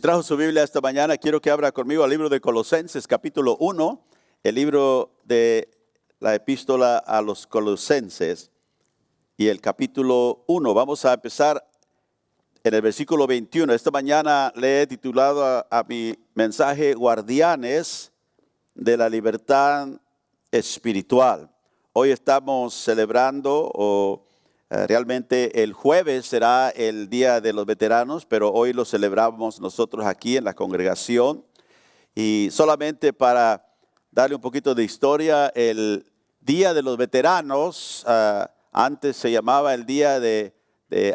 Trajo su Biblia esta mañana, quiero que abra conmigo al libro de Colosenses, capítulo 1, el libro de la epístola a los Colosenses y el capítulo 1. Vamos a empezar en el versículo 21. Esta mañana le he titulado a mi mensaje Guardianes de la Libertad Espiritual. Hoy estamos celebrando realmente el jueves será el Día de los Veteranos, pero hoy lo celebramos nosotros aquí en la congregación. Y solamente para darle un poquito de historia, el Día de los Veteranos antes se llamaba el Día de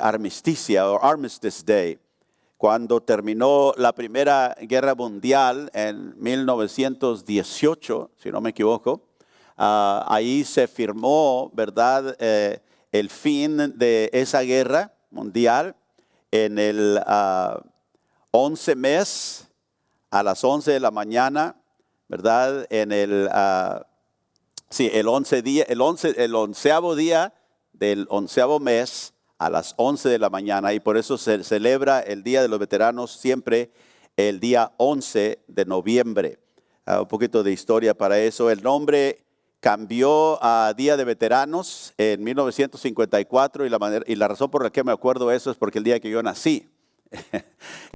Armisticia o Armistice Day. Cuando terminó la Primera Guerra Mundial en 1918, si no me equivoco, ahí se firmó, ¿verdad?, el fin de esa guerra mundial en el 11 mes a las 11 de la mañana, ¿verdad? En el onceavo día del 11º mes a las 11 de la mañana, y por eso se celebra el Día de los Veteranos siempre el día 11 de noviembre. Un poquito de historia para eso. El nombre cambió a Día de Veteranos en 1954 y la razón por la que me acuerdo eso es porque el día que yo nací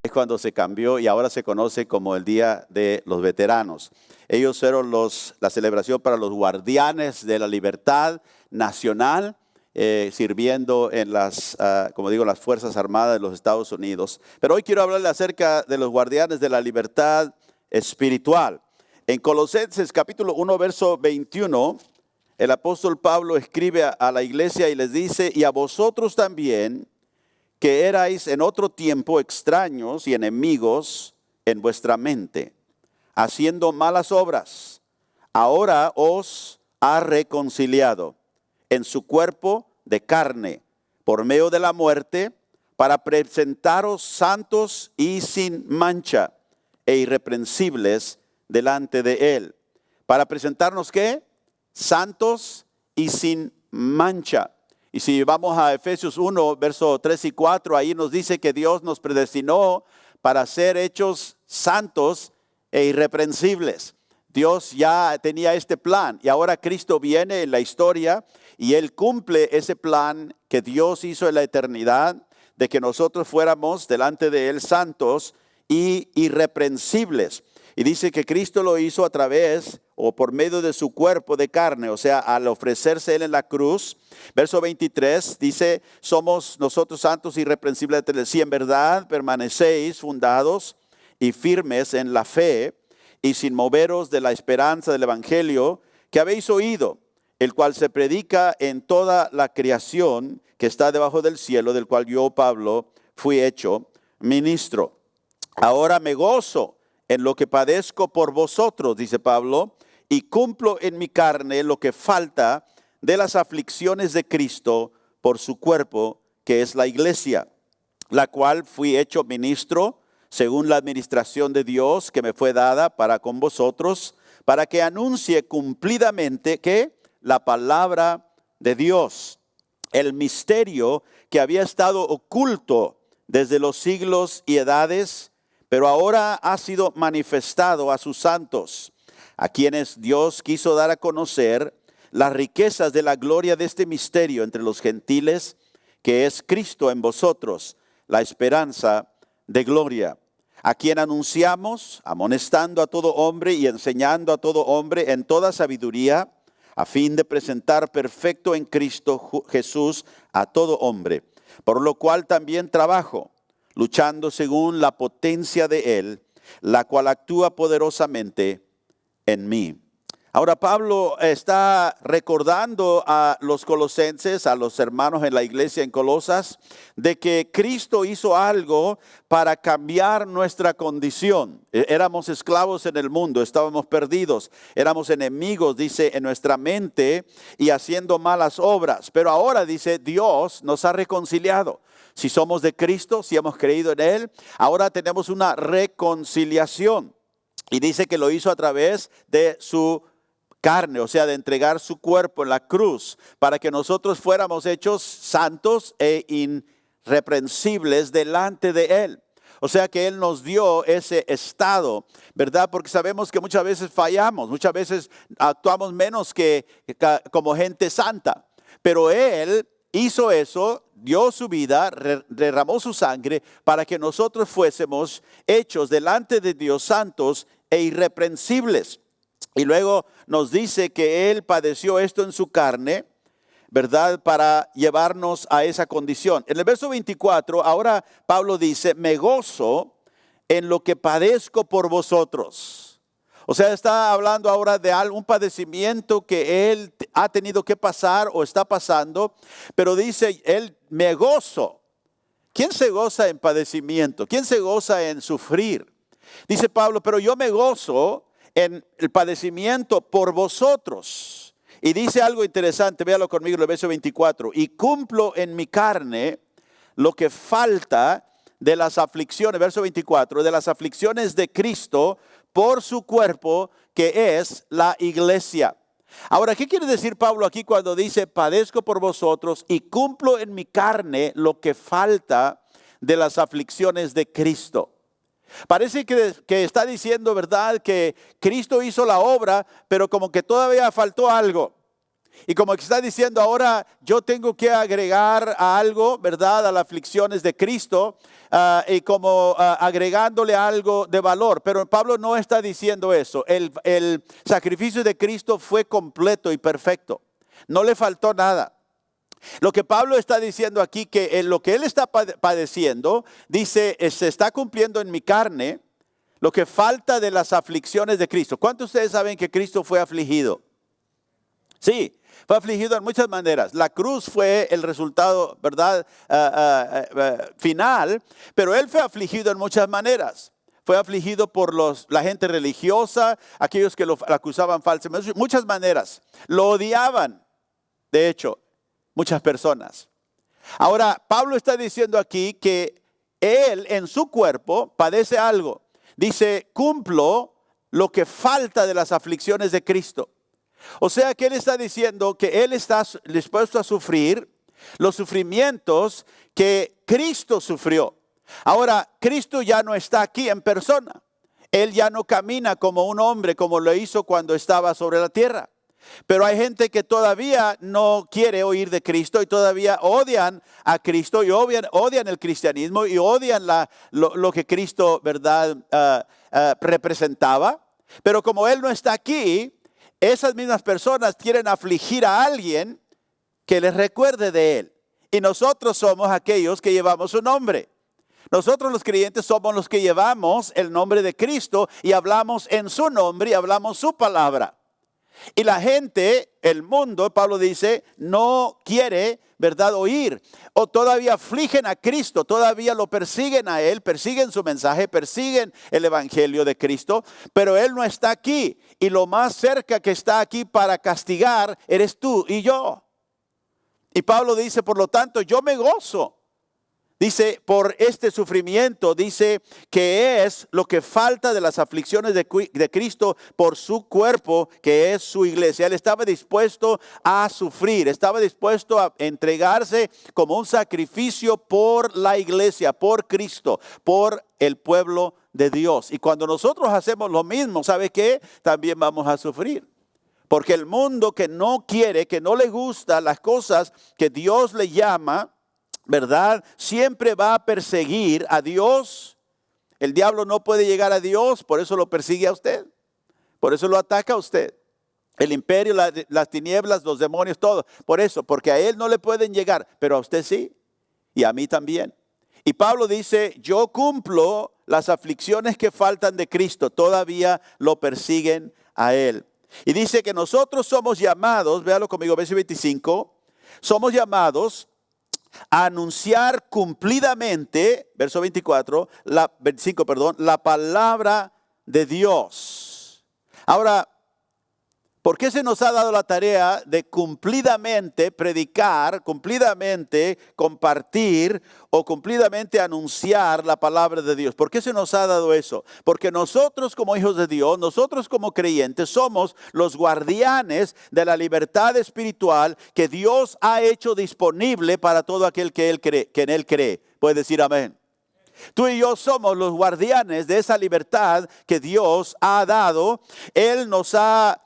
es cuando se cambió y ahora se conoce como el Día de los Veteranos. Ellos fueron la celebración para los guardianes de la libertad nacional, sirviendo en las Fuerzas Armadas de los Estados Unidos. Pero hoy quiero hablarle acerca de los guardianes de la libertad espiritual. En Colosenses capítulo 1, verso 21, el apóstol Pablo escribe a la iglesia y les dice: y a vosotros también, que erais en otro tiempo extraños y enemigos en vuestra mente, haciendo malas obras, ahora os ha reconciliado en su cuerpo de carne, por medio de la muerte, para presentaros santos y sin mancha e irreprensibles delante de Él. Para presentarnos, ¿qué? Santos y sin mancha. Y si vamos a Efesios 1, versos 3 y 4, ahí nos dice que Dios nos predestinó para ser hechos santos e irreprensibles. Dios ya tenía este plan y ahora Cristo viene en la historia y Él cumple ese plan que Dios hizo en la eternidad, de que nosotros fuéramos delante de Él santos y irreprensibles. Y dice que Cristo lo hizo a través o por medio de su cuerpo de carne, o sea, al ofrecerse Él en la cruz. Verso 23 dice: somos nosotros santos y irreprensibles si en verdad permanecéis fundados y firmes en la fe y sin moveros de la esperanza del evangelio que habéis oído, el cual se predica en toda la creación que está debajo del cielo, del cual yo, Pablo, fui hecho ministro. Ahora me gozo en lo que padezco por vosotros, dice Pablo, y cumplo en mi carne lo que falta de las aflicciones de Cristo por su cuerpo, que es la iglesia, la cual fui hecho ministro según la administración de Dios que me fue dada para con vosotros, para que anuncie cumplidamente que la palabra de Dios, el misterio que había estado oculto desde los siglos y edades, pero ahora ha sido manifestado a sus santos, a quienes Dios quiso dar a conocer las riquezas de la gloria de este misterio entre los gentiles, que es Cristo en vosotros, la esperanza de gloria, a quien anunciamos, amonestando a todo hombre y enseñando a todo hombre en toda sabiduría, a fin de presentar perfecto en Cristo Jesús a todo hombre, por lo cual también trabajo, luchando según la potencia de Él, la cual actúa poderosamente en mí. Ahora Pablo está recordando a los colosenses, a los hermanos en la iglesia en Colosas, de que Cristo hizo algo para cambiar nuestra condición. Éramos esclavos en el mundo, estábamos perdidos, éramos enemigos, dice, en nuestra mente y haciendo malas obras. Pero ahora, dice, Dios nos ha reconciliado. Si somos de Cristo, si hemos creído en Él, ahora tenemos una reconciliación. Y dice que lo hizo a través de su carne, o sea, de entregar su cuerpo en la cruz, para que nosotros fuéramos hechos santos e irreprensibles delante de Él. O sea que Él nos dio ese estado, ¿verdad? Porque sabemos que muchas veces fallamos, muchas veces actuamos menos que como gente santa. Pero Él hizo eso, dio su vida, derramó su sangre para que nosotros fuésemos hechos delante de Dios santos e irreprensibles. Y luego nos dice que Él padeció esto en su carne, ¿verdad? Para llevarnos a esa condición. En el verso 24, ahora Pablo dice, me gozo en lo que padezco por vosotros. O sea, está hablando ahora de algún padecimiento que él ha tenido que pasar o está pasando, pero dice, él me gozo. ¿Quién se goza en padecimiento? ¿Quién se goza en sufrir? Dice Pablo, pero yo me gozo en el padecimiento por vosotros. Y dice algo interesante, véalo conmigo en el verso 24. Y cumplo en mi carne lo que falta de las aflicciones, verso 24, de las aflicciones de Cristo por su cuerpo, que es la iglesia. Ahora, ¿qué quiere decir Pablo aquí cuando dice, padezco por vosotros y cumplo en mi carne lo que falta de las aflicciones de Cristo? Parece que está diciendo, ¿verdad?, que Cristo hizo la obra, pero como que todavía faltó algo. Y como que está diciendo, ahora yo tengo que agregar algo, ¿verdad?, a las aflicciones de Cristo, y como agregándole algo de valor. Pero Pablo no está diciendo eso. El sacrificio de Cristo fue completo y perfecto. No le faltó nada. Lo que Pablo está diciendo aquí, que lo que él está padeciendo, dice, se está cumpliendo en mi carne lo que falta de las aflicciones de Cristo. ¿Cuántos de ustedes saben que Cristo fue afligido? Sí. Fue afligido en muchas maneras. La cruz fue el resultado, ¿verdad?, final, pero Él fue afligido en muchas maneras. Fue afligido por la gente religiosa, aquellos que lo acusaban falsamente, muchas maneras. Lo odiaban, de hecho, muchas personas. Ahora, Pablo está diciendo aquí que Él en su cuerpo padece algo. Dice, cumplo lo que falta de las aflicciones de Cristo. O sea que él está diciendo que él está dispuesto a sufrir los sufrimientos que Cristo sufrió. Ahora, Cristo ya no está aquí en persona. Él ya no camina como un hombre como lo hizo cuando estaba sobre la tierra. Pero hay gente que todavía no quiere oír de Cristo y todavía odian a Cristo y odian el cristianismo y odian lo que Cristo, ¿verdad?, representaba. Pero como Él no está aquí, esas mismas personas quieren afligir a alguien que les recuerde de Él. Y nosotros somos aquellos que llevamos su nombre. Nosotros los creyentes somos los que llevamos el nombre de Cristo y hablamos en su nombre y hablamos su palabra. Y la gente, el mundo, Pablo dice, no quiere, ¿verdad?, oír. O todavía afligen a Cristo, todavía lo persiguen a Él, persiguen su mensaje, persiguen el evangelio de Cristo. Pero Él no está aquí. Y lo más cerca que está aquí para castigar eres tú y yo. Y Pablo dice, por lo tanto, yo me gozo. Dice, por este sufrimiento, dice que es lo que falta de las aflicciones de Cristo por su cuerpo, que es su iglesia. Él estaba dispuesto a sufrir, estaba dispuesto a entregarse como un sacrificio por la iglesia, por Cristo, por el pueblo de Dios. Y cuando nosotros hacemos lo mismo, ¿sabe qué? También vamos a sufrir. Porque el mundo que no quiere, que no le gusta las cosas que Dios le llama, ¿verdad?, siempre va a perseguir a Dios. El diablo no puede llegar a Dios, por eso lo persigue a usted. Por eso lo ataca a usted. El imperio, las tinieblas, los demonios, todo. Por eso, porque a él no le pueden llegar, pero a usted sí. Y a mí también. Y Pablo dice, yo cumplo las aflicciones que faltan de Cristo. Todavía lo persiguen a él. Y dice que nosotros somos llamados, véalo conmigo, verso 25. Somos llamados a anunciar cumplidamente, verso 25, la palabra de Dios. Ahora, ¿por qué se nos ha dado la tarea de cumplidamente predicar, cumplidamente compartir o cumplidamente anunciar la palabra de Dios? ¿Por qué se nos ha dado eso? Porque nosotros como hijos de Dios, nosotros como creyentes somos los guardianes de la libertad espiritual que Dios ha hecho disponible para todo aquel que en Él cree. ¿Puede decir amén? Tú y yo somos los guardianes de esa libertad que Dios ha dado. Él nos ha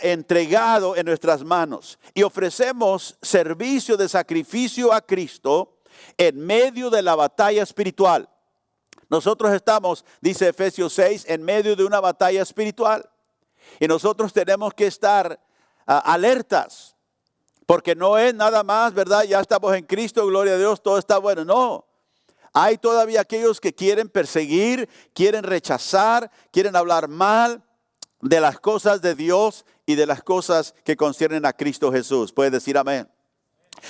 entregado en nuestras manos y ofrecemos servicio de sacrificio a Cristo en medio de la batalla espiritual. Nosotros estamos, dice Efesios 6, en medio de una batalla espiritual y nosotros tenemos que estar alertas, porque no es nada más, ¿verdad? Ya estamos en Cristo, gloria a Dios, todo está bueno. No, hay todavía aquellos que quieren perseguir, quieren rechazar, quieren hablar mal de las cosas de Dios y de las cosas que conciernen a Cristo Jesús. Puede decir amén.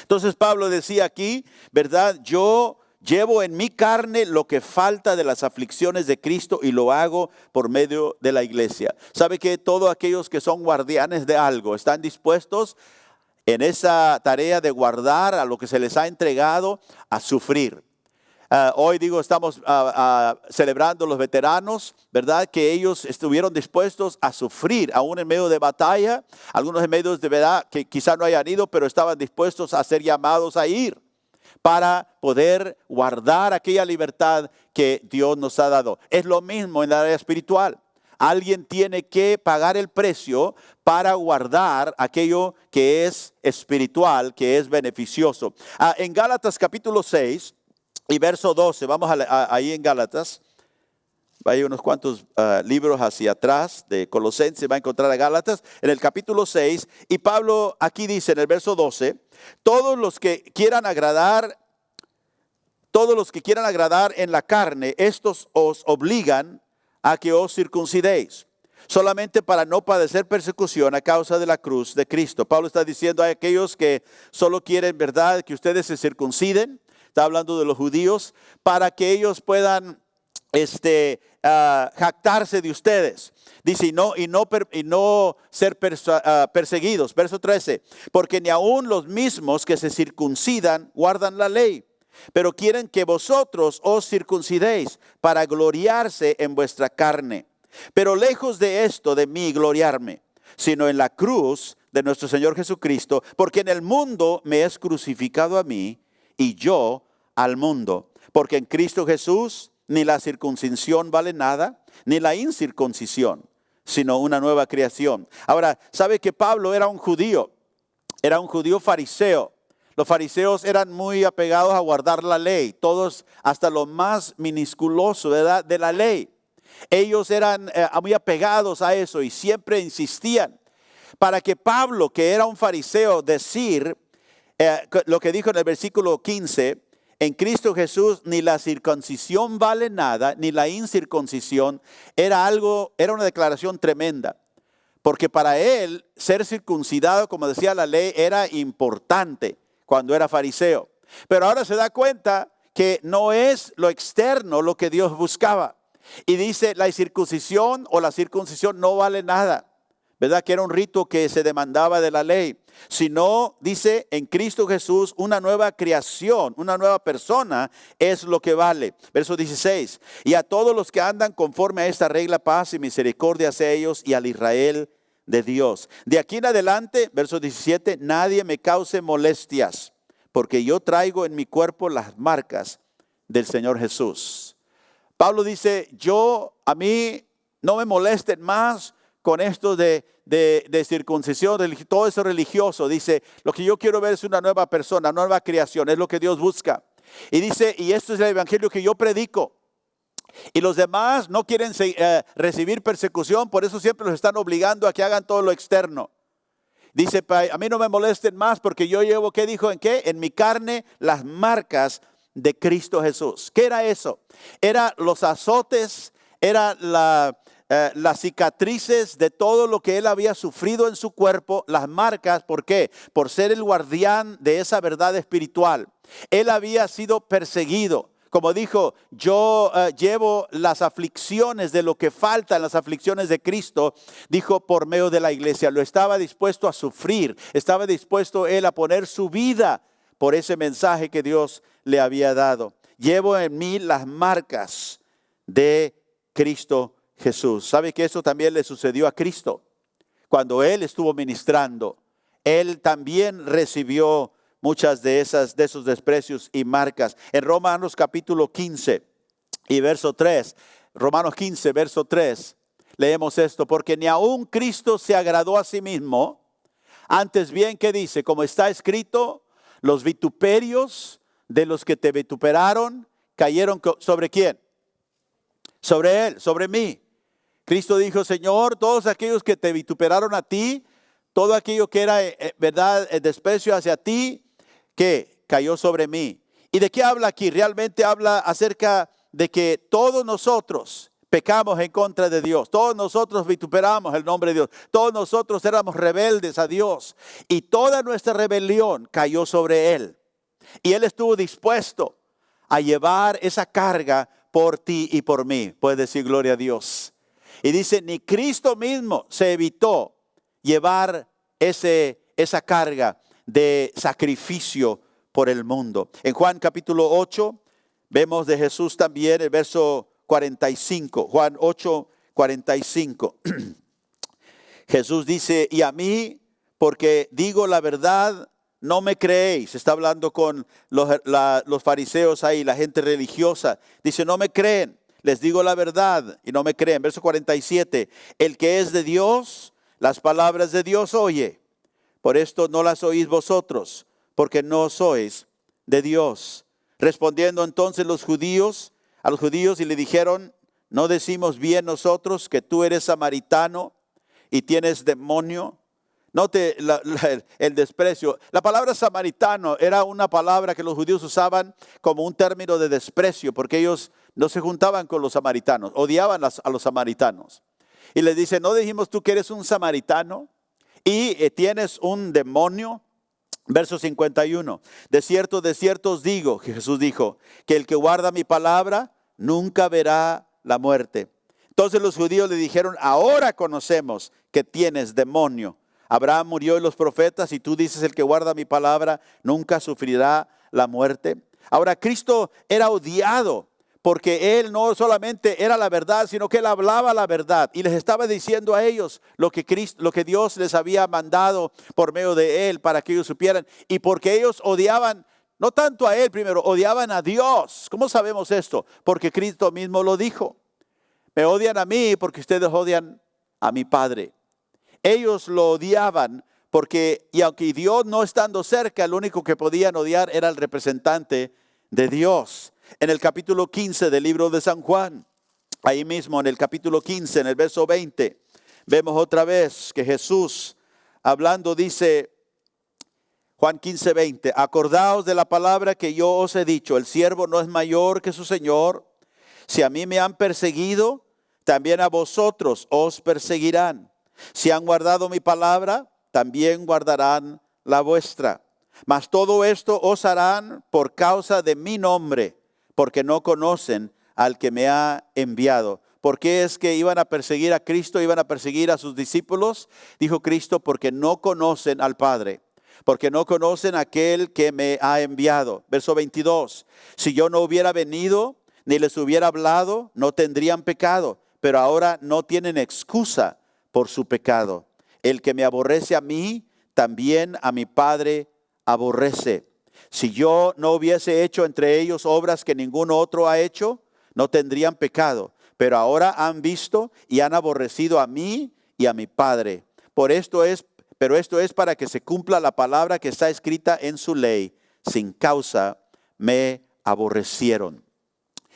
Entonces Pablo decía aquí, ¿verdad? Yo llevo en mi carne lo que falta de las aflicciones de Cristo y lo hago por medio de la iglesia. ¿Sabe que todos aquellos que son guardianes de algo están dispuestos en esa tarea de guardar a lo que se les ha entregado a sufrir? Hoy estamos celebrando los veteranos, ¿verdad? Que ellos estuvieron dispuestos a sufrir, aún en medio de batalla. Algunos en medio de verdad que quizá no hayan ido, pero estaban dispuestos a ser llamados a ir para poder guardar aquella libertad que Dios nos ha dado. Es lo mismo en la área espiritual. Alguien tiene que pagar el precio para guardar aquello que es espiritual, que es beneficioso. En Gálatas capítulo 6 y verso 12, vamos ahí en Gálatas. Hay unos cuantos libros hacia atrás de Colosenses, va a encontrar a Gálatas en el capítulo 6. Y Pablo aquí dice en el verso 12, todos los que quieran agradar en la carne, estos os obligan a que os circuncidéis, solamente para no padecer persecución a causa de la cruz de Cristo. Pablo está diciendo a aquellos que solo quieren, ¿verdad?, que ustedes se circunciden. Está hablando de los judíos, para que ellos puedan jactarse de ustedes. Dice, y no ser perseguidos. Verso 13, porque ni aun los mismos que se circuncidan guardan la ley, pero quieren que vosotros os circuncidéis para gloriarse en vuestra carne. Pero lejos de esto, de mí gloriarme, sino en la cruz de nuestro Señor Jesucristo, porque en el mundo me es crucificado a mí, y yo al mundo, porque en Cristo Jesús ni la circuncisión vale nada, ni la incircuncisión, sino una nueva creación. Ahora, ¿sabe que Pablo era un judío fariseo? Los fariseos eran muy apegados a guardar la ley, todos hasta lo más minusculoso, ¿verdad?, de la ley. Ellos eran muy apegados a eso y siempre insistían. Para que Pablo, que era un fariseo, decir lo que dijo en el versículo 15, en Cristo Jesús ni la circuncisión vale nada, ni la incircuncisión, era una declaración tremenda. Porque para él ser circuncidado, como decía la ley, era importante cuando era fariseo. Pero ahora se da cuenta que no es lo externo lo que Dios buscaba. Y dice, la circuncisión o la circuncisión no vale nada. ¿Verdad? Que era un rito que se demandaba de la ley. Sino, dice, en Cristo Jesús, una nueva creación, una nueva persona es lo que vale. Verso 16. Y a todos los que andan conforme a esta regla, paz y misericordia hacia ellos y al Israel de Dios. De aquí en adelante, verso 17, nadie me cause molestias, porque yo traigo en mi cuerpo las marcas del Señor Jesús. Pablo dice, a mí no me molesten más con esto de circuncisión, todo eso religioso. Dice, lo que yo quiero ver es una nueva persona, una nueva creación, es lo que Dios busca. Y dice, y esto es el evangelio que yo predico. Y los demás no quieren recibir persecución, por eso siempre los están obligando a que hagan todo lo externo. Dice, a mí no me molesten más porque yo llevo, ¿qué dijo? ¿En qué? En mi carne las marcas de Cristo Jesús. ¿Qué era eso? Era los azotes, era las cicatrices de todo lo que él había sufrido en su cuerpo, las marcas. ¿Por qué? Por ser el guardián de esa verdad espiritual. Él había sido perseguido. Como dijo, yo llevo las aflicciones de lo que falta en las aflicciones de Cristo, dijo, por medio de la iglesia. Lo estaba dispuesto a sufrir, estaba dispuesto él a poner su vida por ese mensaje que Dios le había dado. Llevo en mí las marcas de Cristo Jesús. ¿Sabe que eso también le sucedió a Cristo? Cuando él estuvo ministrando, él también recibió muchas de esos desprecios y marcas. En Romanos capítulo 15, Y verso 3, Romanos 15, verso 3, leemos esto: porque ni aun Cristo se agradó a sí mismo, antes bien, ¿qué dice? Como está escrito, los vituperios de los que te vituperaron cayeron ¿sobre quién? Sobre él, sobre mí. Cristo dijo: Señor, todos aquellos que te vituperaron a ti, todo aquello que era verdad, el desprecio hacia ti, que cayó sobre mí. ¿Y de qué habla aquí? Realmente habla acerca de que todos nosotros pecamos en contra de Dios. Todos nosotros vituperamos el nombre de Dios. Todos nosotros éramos rebeldes a Dios. Y toda nuestra rebelión cayó sobre Él. Y Él estuvo dispuesto a llevar esa carga por ti y por mí. Puedes decir gloria a Dios. Y dice, ni Cristo mismo se evitó llevar esa carga de sacrificio por el mundo. En Juan capítulo 8 vemos de Jesús también el verso 45. Juan 8, 45. Jesús dice: y a mí, porque digo la verdad, no me creéis. Está hablando con los fariseos ahí, la gente religiosa. Dice: no me creen. Les digo la verdad y no me creen. Verso 47. El que es de Dios, las palabras de Dios oye. Por esto no las oís vosotros, porque no sois de Dios. Respondiendo entonces a los judíos y le dijeron: ¿no decimos bien nosotros que tú eres samaritano y tienes demonio? Note el desprecio. La palabra samaritano era una palabra que los judíos usaban como un término de desprecio, porque ellos no se juntaban con los samaritanos, odiaban a los samaritanos. Y le dice: ¿no dijimos tú que eres un samaritano y tienes un demonio? Verso 51. De cierto os digo, Jesús dijo, que el que guarda mi palabra nunca verá la muerte. Entonces los judíos le dijeron: ahora conocemos que tienes demonio. Abraham murió y los profetas, y tú dices: el que guarda mi palabra nunca sufrirá la muerte. Ahora, Cristo era odiado porque Él no solamente era la verdad, sino que Él hablaba la verdad y les estaba diciendo a ellos lo que Dios les había mandado por medio de Él para que ellos supieran. Y porque ellos odiaban, no tanto a Él primero, odiaban a Dios. ¿Cómo sabemos esto? Porque Cristo mismo lo dijo: me odian a mí porque ustedes odian a mi Padre. Ellos lo odiaban porque, y aunque Dios no estando cerca, el único que podían odiar era el representante de Dios. En el capítulo 15 del libro de San Juan, ahí mismo en el capítulo 15, en el verso 20, vemos otra vez que Jesús hablando dice, Juan 15, 20, acordaos de la palabra que yo os he dicho, el siervo no es mayor que su Señor. Si a mí me han perseguido, también a vosotros os perseguirán. Si han guardado mi palabra, también guardarán la vuestra. Mas todo esto os harán por causa de mi nombre, porque no conocen al que me ha enviado. ¿Por qué es que iban a perseguir a Cristo, iban a perseguir a sus discípulos? Dijo Cristo: porque no conocen al Padre, porque no conocen a aquel que me ha enviado. Verso 22, si yo no hubiera venido, ni les hubiera hablado, no tendrían pecado, pero ahora no tienen excusa por su pecado. El que me aborrece a mí, también a mi Padre aborrece. Si yo no hubiese hecho entre ellos obras que ningún otro ha hecho, no tendrían pecado. Pero ahora han visto y han aborrecido a mí y a mi Padre. Pero esto es para que se cumpla la palabra que está escrita en su ley. Sin causa me aborrecieron.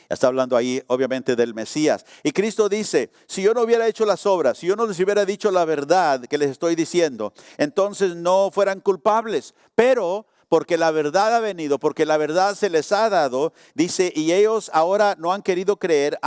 Está hablando ahí obviamente del Mesías. Y Cristo dice: si yo no hubiera hecho las obras, si yo no les hubiera dicho la verdad que les estoy diciendo, entonces no fueran culpables. Pero porque la verdad ha venido, porque la verdad se les ha dado, dice, y ellos ahora no han querido creer,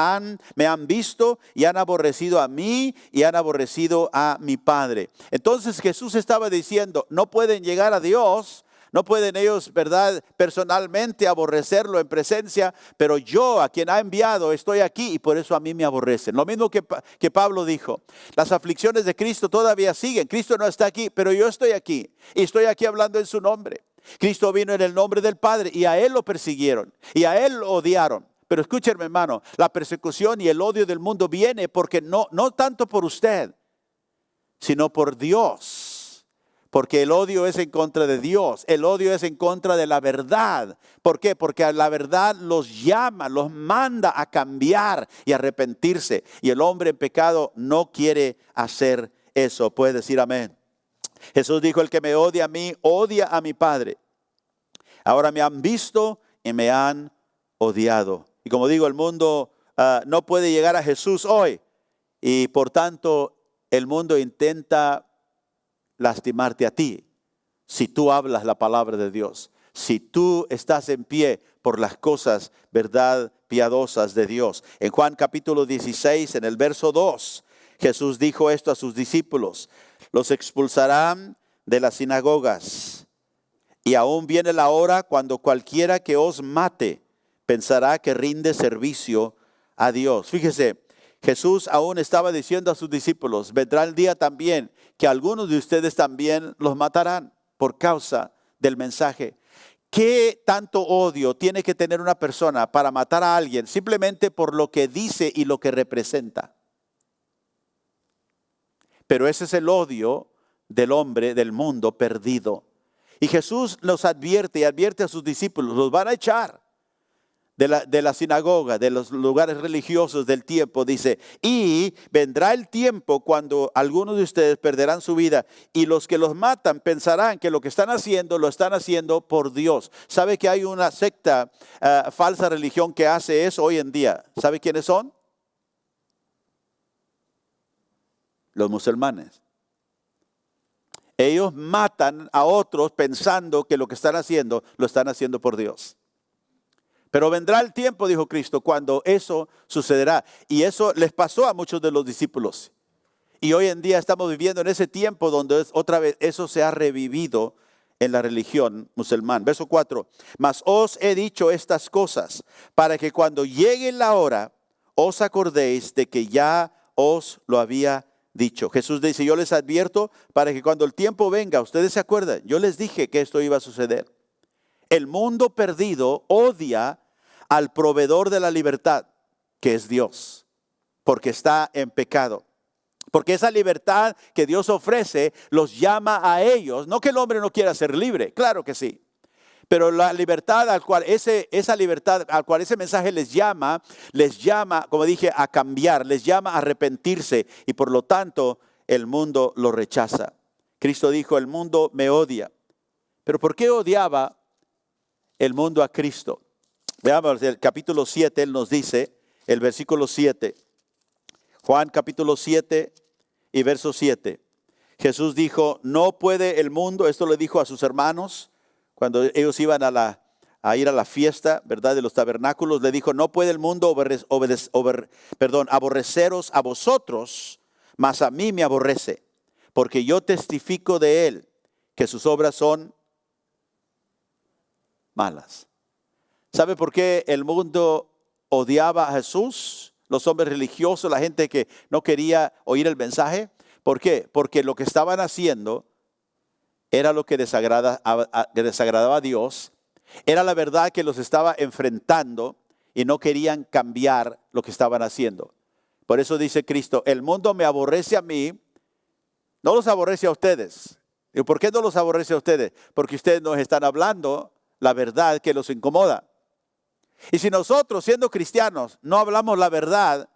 me han visto y han aborrecido a mí y han aborrecido a mi Padre. Entonces Jesús estaba diciendo: no pueden llegar a Dios. No pueden ellos, ¿verdad?, personalmente aborrecerlo en presencia, pero yo, a quien ha enviado, estoy aquí y por eso a mí me aborrecen. Lo mismo que Pablo dijo, las aflicciones de Cristo todavía siguen. Cristo no está aquí, pero yo estoy aquí y estoy aquí hablando en su nombre. Cristo vino en el nombre del Padre y a Él lo persiguieron y a Él lo odiaron. Pero escúcheme, hermano, la persecución y el odio del mundo viene porque no tanto por usted, sino por Dios. Porque el odio es en contra de Dios. El odio es en contra de la verdad. ¿Por qué? Porque la verdad los llama, los manda a cambiar y arrepentirse. Y el hombre en pecado no quiere hacer eso. Puede decir amén. Jesús dijo, el que me odia a mí, odia a mi Padre. Ahora me han visto y me han odiado. Y como digo, el mundo no puede llegar a Jesús hoy. Y por tanto, el mundo intenta lastimarte a ti. Si tú hablas la palabra de Dios. Si tú estás en pie por las cosas, verdad, piadosas de Dios. En Juan capítulo 16, en el verso 2, Jesús dijo esto a sus discípulos. Los expulsarán de las sinagogas. Y aún viene la hora cuando cualquiera que os mate pensará que rinde servicio a Dios. Fíjese, Jesús aún estaba diciendo a sus discípulos, vendrá el día también que algunos de ustedes también los matarán por causa del mensaje. ¿Qué tanto odio tiene que tener una persona para matar a alguien simplemente por lo que dice y lo que representa? Pero ese es el odio del hombre, del mundo perdido. Y Jesús los advierte y advierte a sus discípulos, los van a echar de la sinagoga, de los lugares religiosos del tiempo, dice, y vendrá el tiempo cuando algunos de ustedes perderán su vida y los que los matan pensarán que lo que están haciendo, lo están haciendo por Dios. ¿Sabe que hay una secta, falsa religión que hace eso hoy en día? ¿Sabe quiénes son? Los musulmanes. Ellos matan a otros pensando que lo que están haciendo, lo están haciendo por Dios. Pero vendrá el tiempo, dijo Cristo, cuando eso sucederá. Y eso les pasó a muchos de los discípulos. Y hoy en día estamos viviendo en ese tiempo donde otra vez eso se ha revivido en la religión musulmana. Verso 4. Mas os he dicho estas cosas para que cuando llegue la hora os acordéis de que ya os lo había dicho. Jesús dice, yo les advierto para que cuando el tiempo venga, ustedes se acuerdan, yo les dije que esto iba a suceder. El mundo perdido odia al proveedor de la libertad, que es Dios, porque está en pecado. Porque esa libertad que Dios ofrece los llama a ellos. No que el hombre no quiera ser libre, claro que sí. Pero la libertad al cual esa libertad al cual ese mensaje les llama, como dije, a cambiar, les llama a arrepentirse y por lo tanto el mundo lo rechaza. Cristo dijo, el mundo me odia. Pero ¿por qué odiaba el mundo a Cristo? Veamos el capítulo 7, él nos dice, el versículo 7. Juan capítulo 7 y verso 7. Jesús dijo, no puede el mundo, esto le dijo a sus hermanos, cuando ellos iban a ir a la fiesta, ¿verdad? De los tabernáculos, le dijo, no puede el mundo aborreceros a vosotros, mas a mí me aborrece, porque yo testifico de él que sus obras son malas. ¿Sabe por qué el mundo odiaba a Jesús? Los hombres religiosos, la gente que no quería oír el mensaje. ¿Por qué? Porque lo que estaban haciendo era lo que desagradaba a Dios. Era la verdad que los estaba enfrentando y no querían cambiar lo que estaban haciendo. Por eso dice Cristo, el mundo me aborrece a mí, no los aborrece a ustedes. ¿Y por qué no los aborrece a ustedes? Porque ustedes nos están hablando la verdad que los incomoda. Y si nosotros, siendo cristianos, no hablamos la verdad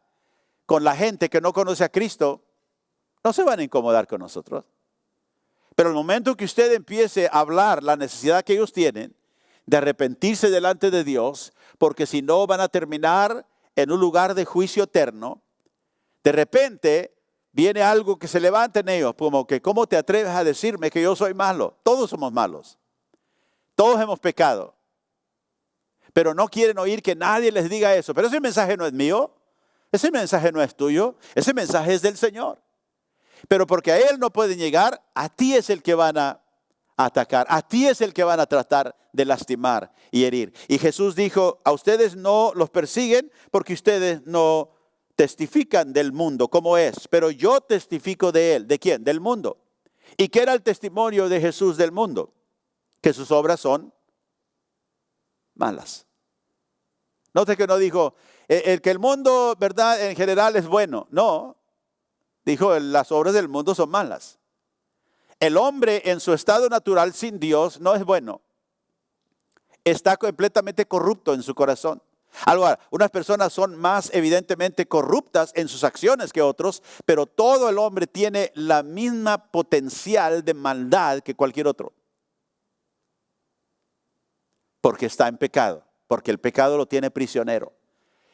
con la gente que no conoce a Cristo, no se van a incomodar con nosotros. Pero el momento que usted empiece a hablar la necesidad que ellos tienen de arrepentirse delante de Dios, porque si no van a terminar en un lugar de juicio eterno, de repente viene algo que se levanta en ellos, como que ¿cómo te atreves a decirme que yo soy malo? Todos somos malos. Todos hemos pecado. Pero no quieren oír que nadie les diga eso. Pero ese mensaje no es mío. Ese mensaje no es tuyo. Ese mensaje es del Señor. Pero porque a Él no pueden llegar, a ti es el que van a atacar. A ti es el que van a tratar de lastimar y herir. Y Jesús dijo, a ustedes no los persiguen porque ustedes no testifican del mundo como es. Pero yo testifico de Él. ¿De quién? Del mundo. ¿Y qué era el testimonio de Jesús del mundo? Que sus obras son malas. Note que no dijo, el que el mundo, ¿verdad? En general es bueno. No, dijo, las obras del mundo son malas. el hombre en su estado natural sin Dios no es bueno. Está completamente corrupto en su corazón. Ahora, unas personas son más evidentemente corruptas en sus acciones que otros, pero todo el hombre tiene la misma potencial de maldad que cualquier otro. Porque está en pecado, porque el pecado lo tiene prisionero.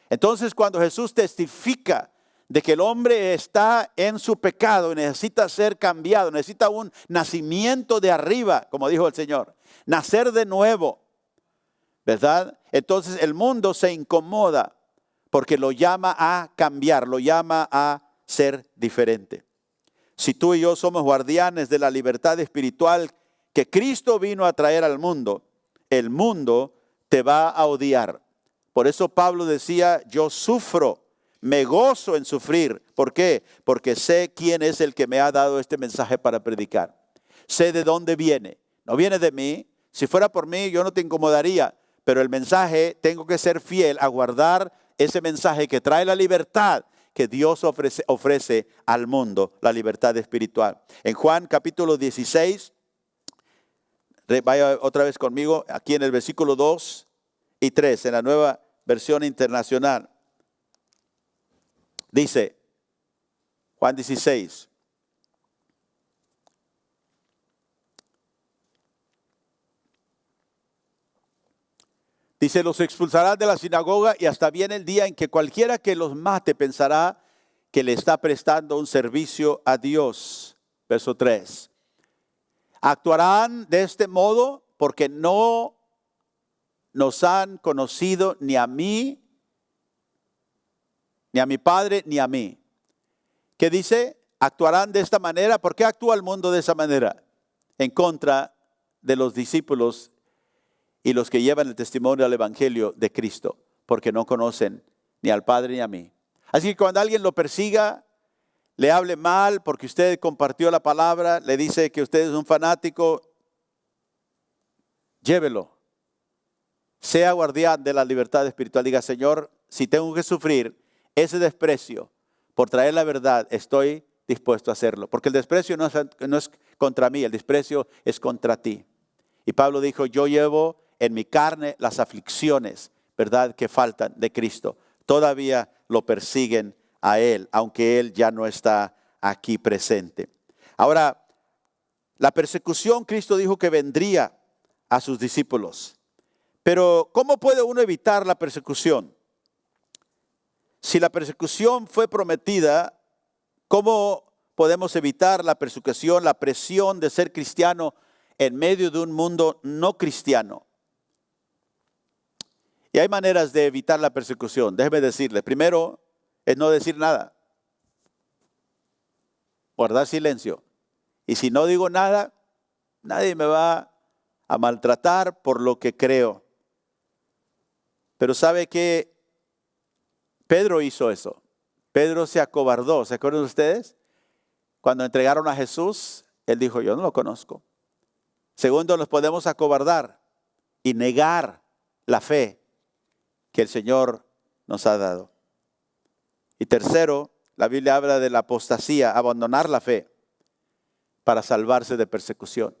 Entonces, cuando Jesús testifica de que el hombre está en su pecado y necesita ser cambiado, necesita un nacimiento de arriba, como dijo el Señor, nacer de nuevo, ¿verdad? Entonces el mundo se incomoda porque lo llama a cambiar, lo llama a ser diferente. Si tú y yo somos guardianes de la libertad espiritual que Cristo vino a traer al mundo, el mundo te va a odiar. Por eso Pablo decía, yo sufro, me gozo en sufrir. ¿Por qué? Porque sé quién es el que me ha dado este mensaje para predicar. Sé de dónde viene. No viene de mí. Si fuera por mí, yo no te incomodaría. Pero el mensaje, tengo que ser fiel a guardar ese mensaje que trae la libertad que Dios ofrece al mundo, la libertad espiritual. En Juan capítulo 16, vaya otra vez conmigo, aquí en el versículo 2 y 3, en la Nueva Versión Internacional. Dice, Juan 16. Dice, los expulsarán de la sinagoga y hasta viene el día en que cualquiera que los mate pensará que le está prestando un servicio a Dios. Verso 3. Actuarán de este modo porque no nos han conocido ni a mí, ni a mi Padre, ni a mí. ¿Qué dice? Actuarán de esta manera. ¿Por qué actúa el mundo de esa manera? En contra de los discípulos y los que llevan el testimonio al Evangelio de Cristo, porque no conocen ni al Padre ni a mí. Así que cuando alguien lo persiga, le hable mal porque usted compartió la palabra, le dice que usted es un fanático, llévelo. Sea guardián de la libertad espiritual. Diga, Señor, si tengo que sufrir ese desprecio por traer la verdad, estoy dispuesto a hacerlo. Porque el desprecio no es contra mí, el desprecio es contra ti. Y Pablo dijo, yo llevo en mi carne las aflicciones, ¿verdad?, que faltan de Cristo. Todavía lo persiguen a Él, aunque Él ya no está aquí presente. Ahora, la persecución, Cristo dijo que vendría a sus discípulos. Pero, ¿cómo puede uno evitar la persecución? Si la persecución fue prometida, ¿cómo podemos evitar la persecución, la presión de ser cristiano en medio de un mundo no cristiano? Y hay maneras de evitar la persecución. Déjeme decirle, primero es no decir nada. Guardar silencio. Y si no digo nada, nadie me va a maltratar por lo que creo. Pero ¿sabe qué? Pedro hizo eso. Pedro se acobardó. ¿Se acuerdan ustedes? Cuando entregaron a Jesús, él dijo, yo no lo conozco. Segundo, nos podemos acobardar y negar la fe que el Señor nos ha dado. Y tercero, la Biblia habla de la apostasía, abandonar la fe para salvarse de persecución.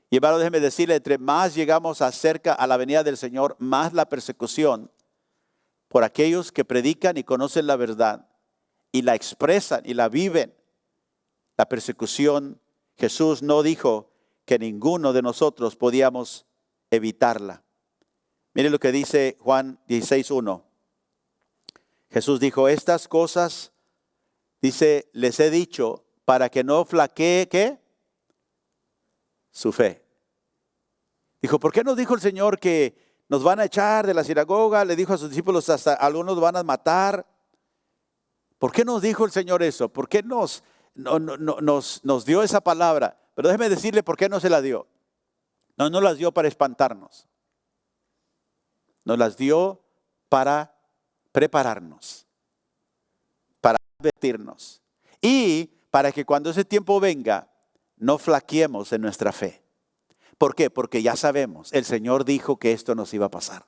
Y hermano, déjeme decirle, entre más llegamos acerca a la venida del Señor, más la persecución por aquellos que predican y conocen la verdad y la expresan y la viven. La persecución, Jesús no dijo que ninguno de nosotros podíamos evitarla. Miren lo que dice Juan 16:1. Jesús dijo, estas cosas, dice, les he dicho para que no flaquee, ¿qué? Su fe. Dijo, ¿por qué nos dijo el Señor que nos van a echar de la sinagoga? Le dijo a sus discípulos, hasta algunos van a matar. ¿Por qué nos dijo el Señor eso? ¿Por qué nos dio esa palabra? Pero déjeme decirle por qué no se la dio. No nos las dio para espantarnos. Nos las dio para prepararnos, para advertirnos y para que cuando ese tiempo venga no flaqueemos en nuestra fe. ¿Por qué? Porque ya sabemos, el Señor dijo que esto nos iba a pasar.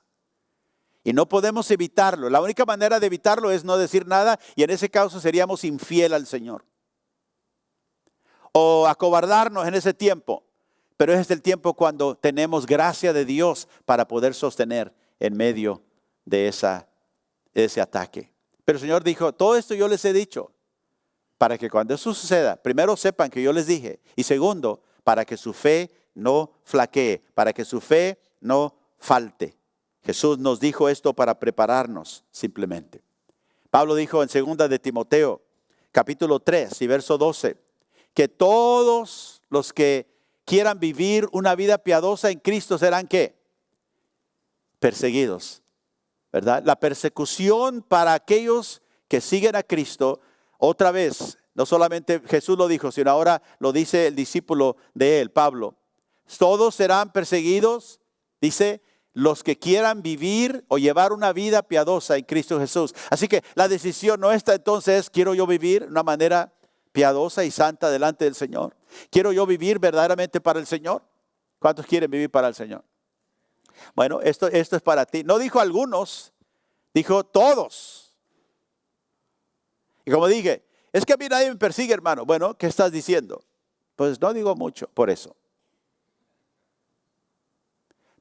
Y no podemos evitarlo. La única manera de evitarlo es no decir nada y en ese caso seríamos infiel al Señor. o acobardarnos en ese tiempo. Pero ese es el tiempo cuando tenemos gracia de Dios para poder sostener en medio de ese ataque. Pero el Señor dijo, todo esto yo les he dicho, para que cuando eso suceda, primero sepan que yo les dije, y segundo, para que su fe no flaquee, para que su fe no falte. Jesús nos dijo esto para prepararnos simplemente. Pablo dijo en 2 de Timoteo, capítulo 3 y verso 12, que todos los que quieran vivir una vida piadosa en Cristo serán ¿qué? Perseguidos, ¿verdad? La persecución para aquellos que siguen a Cristo, otra vez, no solamente Jesús lo dijo, sino ahora lo dice el discípulo de él, Pablo. Todos serán perseguidos, dice, los que quieran vivir o llevar una vida piadosa en Cristo Jesús. Así que la decisión no está entonces, quiero yo vivir de una manera piadosa y santa delante del Señor. ¿Quiero yo vivir verdaderamente para el Señor? ¿Cuántos quieren vivir para el Señor? Bueno, esto es para ti. No dijo algunos, dijo todos. Y como dije, es que a mí nadie me persigue, hermano. Bueno, ¿qué estás diciendo? Pues no digo mucho por eso.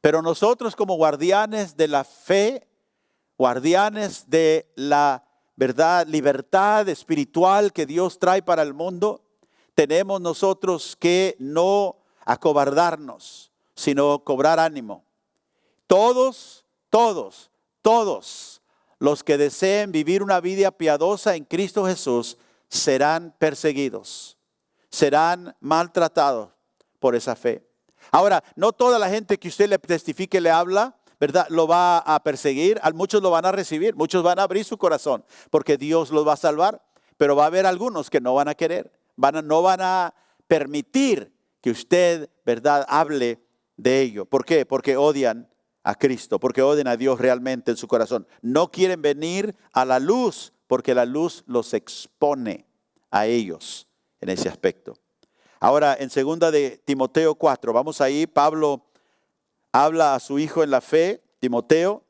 Pero nosotros como guardianes de la fe, guardianes de la verdad, libertad espiritual que Dios trae para el mundo, tenemos nosotros que no acobardarnos, sino cobrar ánimo. Todos los que deseen vivir una vida piadosa en Cristo Jesús serán perseguidos, serán maltratados por esa fe. Ahora, no toda la gente que usted le testifique, le habla, ¿verdad? Lo va a perseguir. A muchos lo van a recibir, muchos van a abrir su corazón porque Dios los va a salvar. Pero va a haber algunos que no van a querer, no van a permitir que usted, ¿verdad?, hable de ello. ¿Por qué? Porque odian a Cristo, porque odian a Dios realmente en su corazón. No quieren venir a la luz porque la luz los expone a ellos en ese aspecto. Ahora, en 2 de Timoteo 4, vamos ahí, Pablo habla a su hijo en la fe, Timoteo,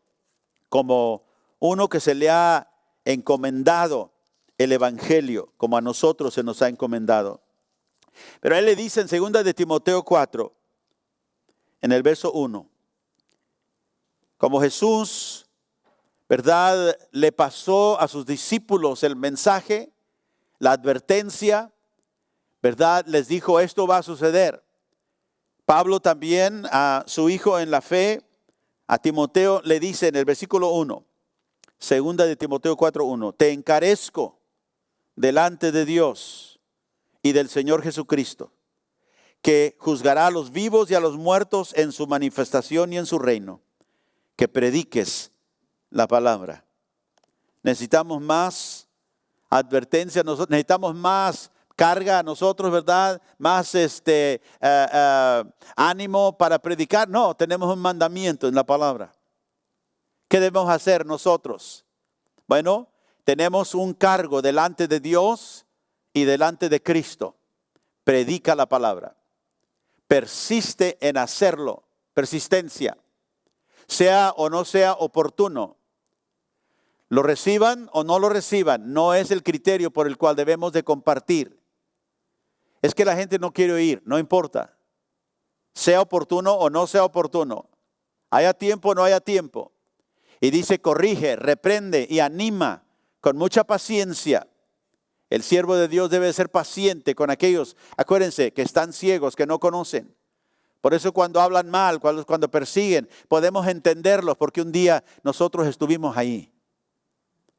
como uno que se le ha encomendado el evangelio, como a nosotros se nos ha encomendado. Pero él le dice en 2 de Timoteo 4, en el verso 1, como Jesús, ¿verdad?, le pasó a sus discípulos el mensaje, la advertencia, ¿verdad? Les dijo, esto va a suceder. Pablo también a su hijo en la fe, a Timoteo, le dice en el versículo 1, 2 de Timoteo 4:1, te encarezco delante de Dios y del Señor Jesucristo, que juzgará a los vivos y a los muertos en su manifestación y en su reino, que prediques la palabra. Necesitamos más advertencia, necesitamos más carga a nosotros, ¿verdad? Más ánimo para predicar. No, tenemos un mandamiento en la palabra. ¿Qué debemos hacer nosotros? Bueno, tenemos un cargo delante de Dios y delante de Cristo. Predica la palabra. Persiste en hacerlo. Persistencia. Sea o no sea oportuno. Lo reciban o no lo reciban, no es el criterio por el cual debemos de compartir. Es que la gente no quiere oír, no importa. Sea oportuno o no sea oportuno. Haya tiempo o no haya tiempo. Y dice, corrige, reprende y anima con mucha paciencia. El siervo de Dios debe ser paciente con aquellos, acuérdense, que están ciegos, que no conocen. Por eso cuando hablan mal, cuando persiguen, podemos entenderlos porque un día nosotros estuvimos ahí.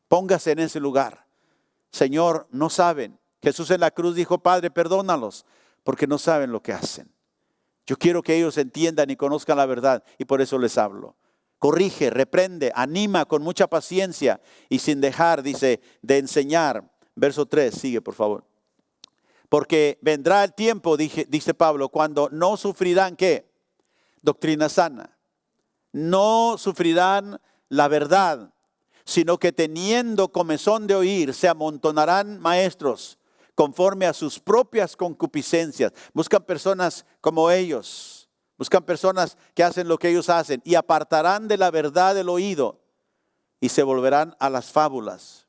Póngase en ese lugar. Señor, no saben. Jesús en la cruz dijo, Padre, perdónalos, porque no saben lo que hacen. Yo quiero que ellos entiendan y conozcan la verdad, y por eso les hablo. Corrige, reprende, anima con mucha paciencia y sin dejar, dice, de enseñar. Verso 3, sigue por favor. Porque vendrá el tiempo, dice Pablo, cuando no sufrirán, ¿qué? Doctrina sana. No sufrirán la verdad, sino que teniendo comezón de oír, se amontonarán maestros conforme a sus propias concupiscencias. Buscan personas como ellos, buscan personas que hacen lo que ellos hacen y apartarán de la verdad el oído y se volverán a las fábulas.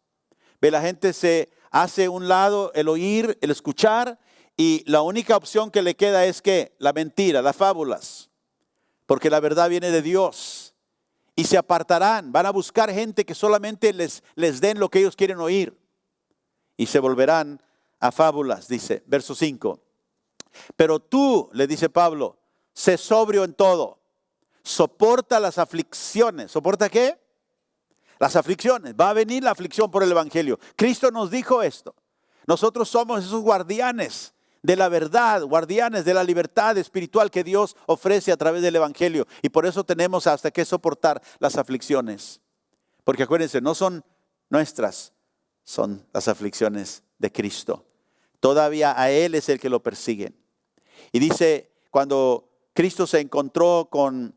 Ve, la gente se hace a un lado el oír, el escuchar y la única opción que le queda es que la mentira, las fábulas, porque la verdad viene de Dios. Y se apartarán, van a buscar gente que solamente les den lo que ellos quieren oír. Y se volverán a fábulas, dice, verso 5. Pero tú, le dice Pablo, sé sobrio en todo. Soporta las aflicciones. ¿Soporta qué? Las aflicciones. Va a venir la aflicción por el evangelio. Cristo nos dijo esto. Nosotros somos esos guardianes de la verdad, guardianes de la libertad espiritual que Dios ofrece a través del evangelio. Y por eso tenemos hasta que soportar las aflicciones. Porque acuérdense, no son nuestras, son las aflicciones de Cristo. Todavía a Él es el que lo persiguen. Y dice, cuando Cristo se encontró con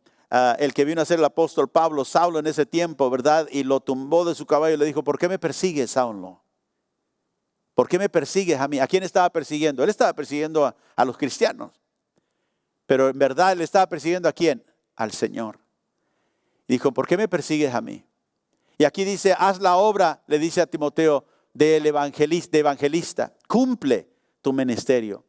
el que vino a ser el apóstol Pablo, Saulo en ese tiempo, ¿verdad? Y lo tumbó de su caballo y le dijo, ¿por qué me persigues, Saulo? ¿Por qué me persigues a mí? ¿A quién estaba persiguiendo? Él estaba persiguiendo a los cristianos. Pero en verdad él estaba persiguiendo ¿a quién? Al Señor. Y dijo, ¿por qué me persigues a mí? Y aquí dice, haz la obra, le dice a Timoteo, de evangelista. Cumple tu ministerio.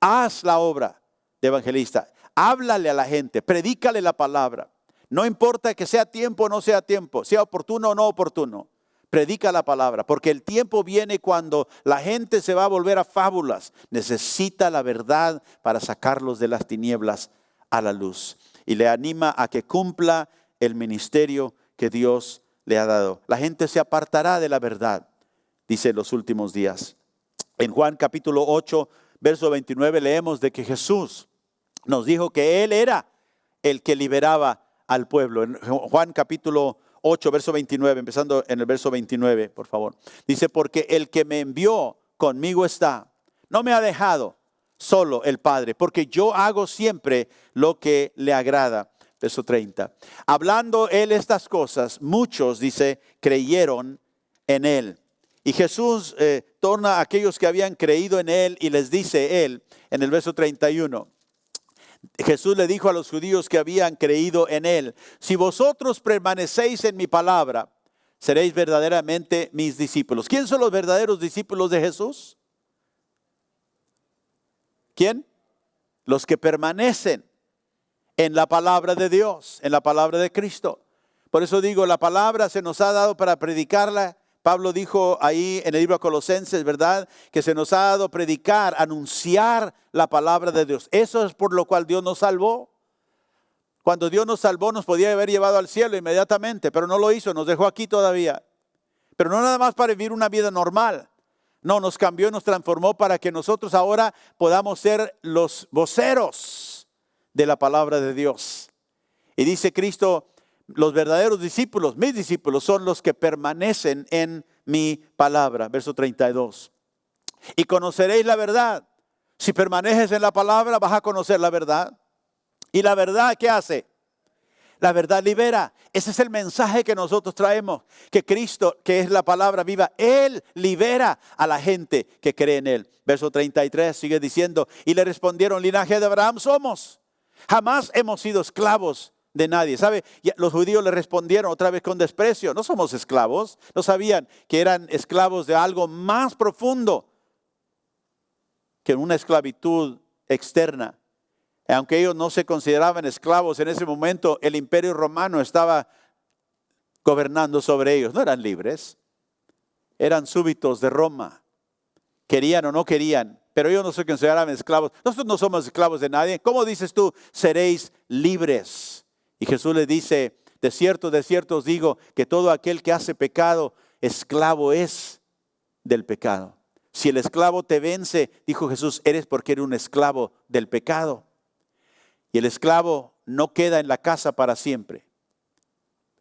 Haz la obra de evangelista. Háblale a la gente, predícale la palabra. No importa que sea tiempo o no sea tiempo, sea oportuno o no oportuno. Predica la palabra, porque el tiempo viene cuando la gente se va a volver a fábulas. Necesita la verdad para sacarlos de las tinieblas a la luz. Y le anima a que cumpla el ministerio que Dios le ha dado. La gente se apartará de la verdad, dice en los últimos días. En Juan capítulo 8, verso 29 leemos de que Jesús nos dijo que Él era el que liberaba al pueblo. En Juan capítulo 8, verso 29, empezando en el verso 29, por favor. Dice, porque el que me envió conmigo está. No me ha dejado solo el Padre, porque yo hago siempre lo que le agrada. Verso 30. Hablando Él estas cosas, muchos, dice, creyeron en Él. Y Jesús torna a aquellos que habían creído en Él y les dice Él, en el verso 31. Jesús le dijo a los judíos que habían creído en Él, si vosotros permanecéis en mi palabra, seréis verdaderamente mis discípulos. ¿Quién son los verdaderos discípulos de Jesús? ¿Quién? Los que permanecen en la palabra de Dios, en la palabra de Cristo. Por eso digo, la palabra se nos ha dado para predicarla. Pablo dijo ahí en el libro de Colosenses, ¿verdad? Que se nos ha dado predicar, anunciar la palabra de Dios. Eso es por lo cual Dios nos salvó. Cuando Dios nos salvó, nos podía haber llevado al cielo inmediatamente, pero no lo hizo, nos dejó aquí todavía. Pero no nada más para vivir una vida normal. No, nos cambió y nos transformó para que nosotros ahora podamos ser los voceros de la palabra de Dios. Y dice Cristo, los verdaderos discípulos, mis discípulos, son los que permanecen en mi palabra. Verso 32. Y conoceréis la verdad. Si permaneces en la palabra, vas a conocer la verdad. ¿Y la verdad qué hace? La verdad libera. Ese es el mensaje que nosotros traemos. Que Cristo, que es la palabra viva, Él libera a la gente que cree en Él. Verso 33 sigue diciendo, y le respondieron, linaje de Abraham somos. Jamás hemos sido esclavos de nadie. ¿Sabe? Los judíos le respondieron otra vez con desprecio. No somos esclavos. No sabían que eran esclavos de algo más profundo que una esclavitud externa. Aunque ellos no se consideraban esclavos en ese momento, el imperio romano estaba gobernando sobre ellos. No eran libres. Eran súbditos de Roma. Querían o no querían. Pero ellos no se consideraban esclavos. Nosotros no somos esclavos de nadie. ¿Cómo dices tú? Seréis libres. Y Jesús le dice, de cierto os digo, que todo aquel que hace pecado, esclavo es del pecado. Si el esclavo te vence, dijo Jesús, eres porque eres un esclavo del pecado. Y el esclavo no queda en la casa para siempre.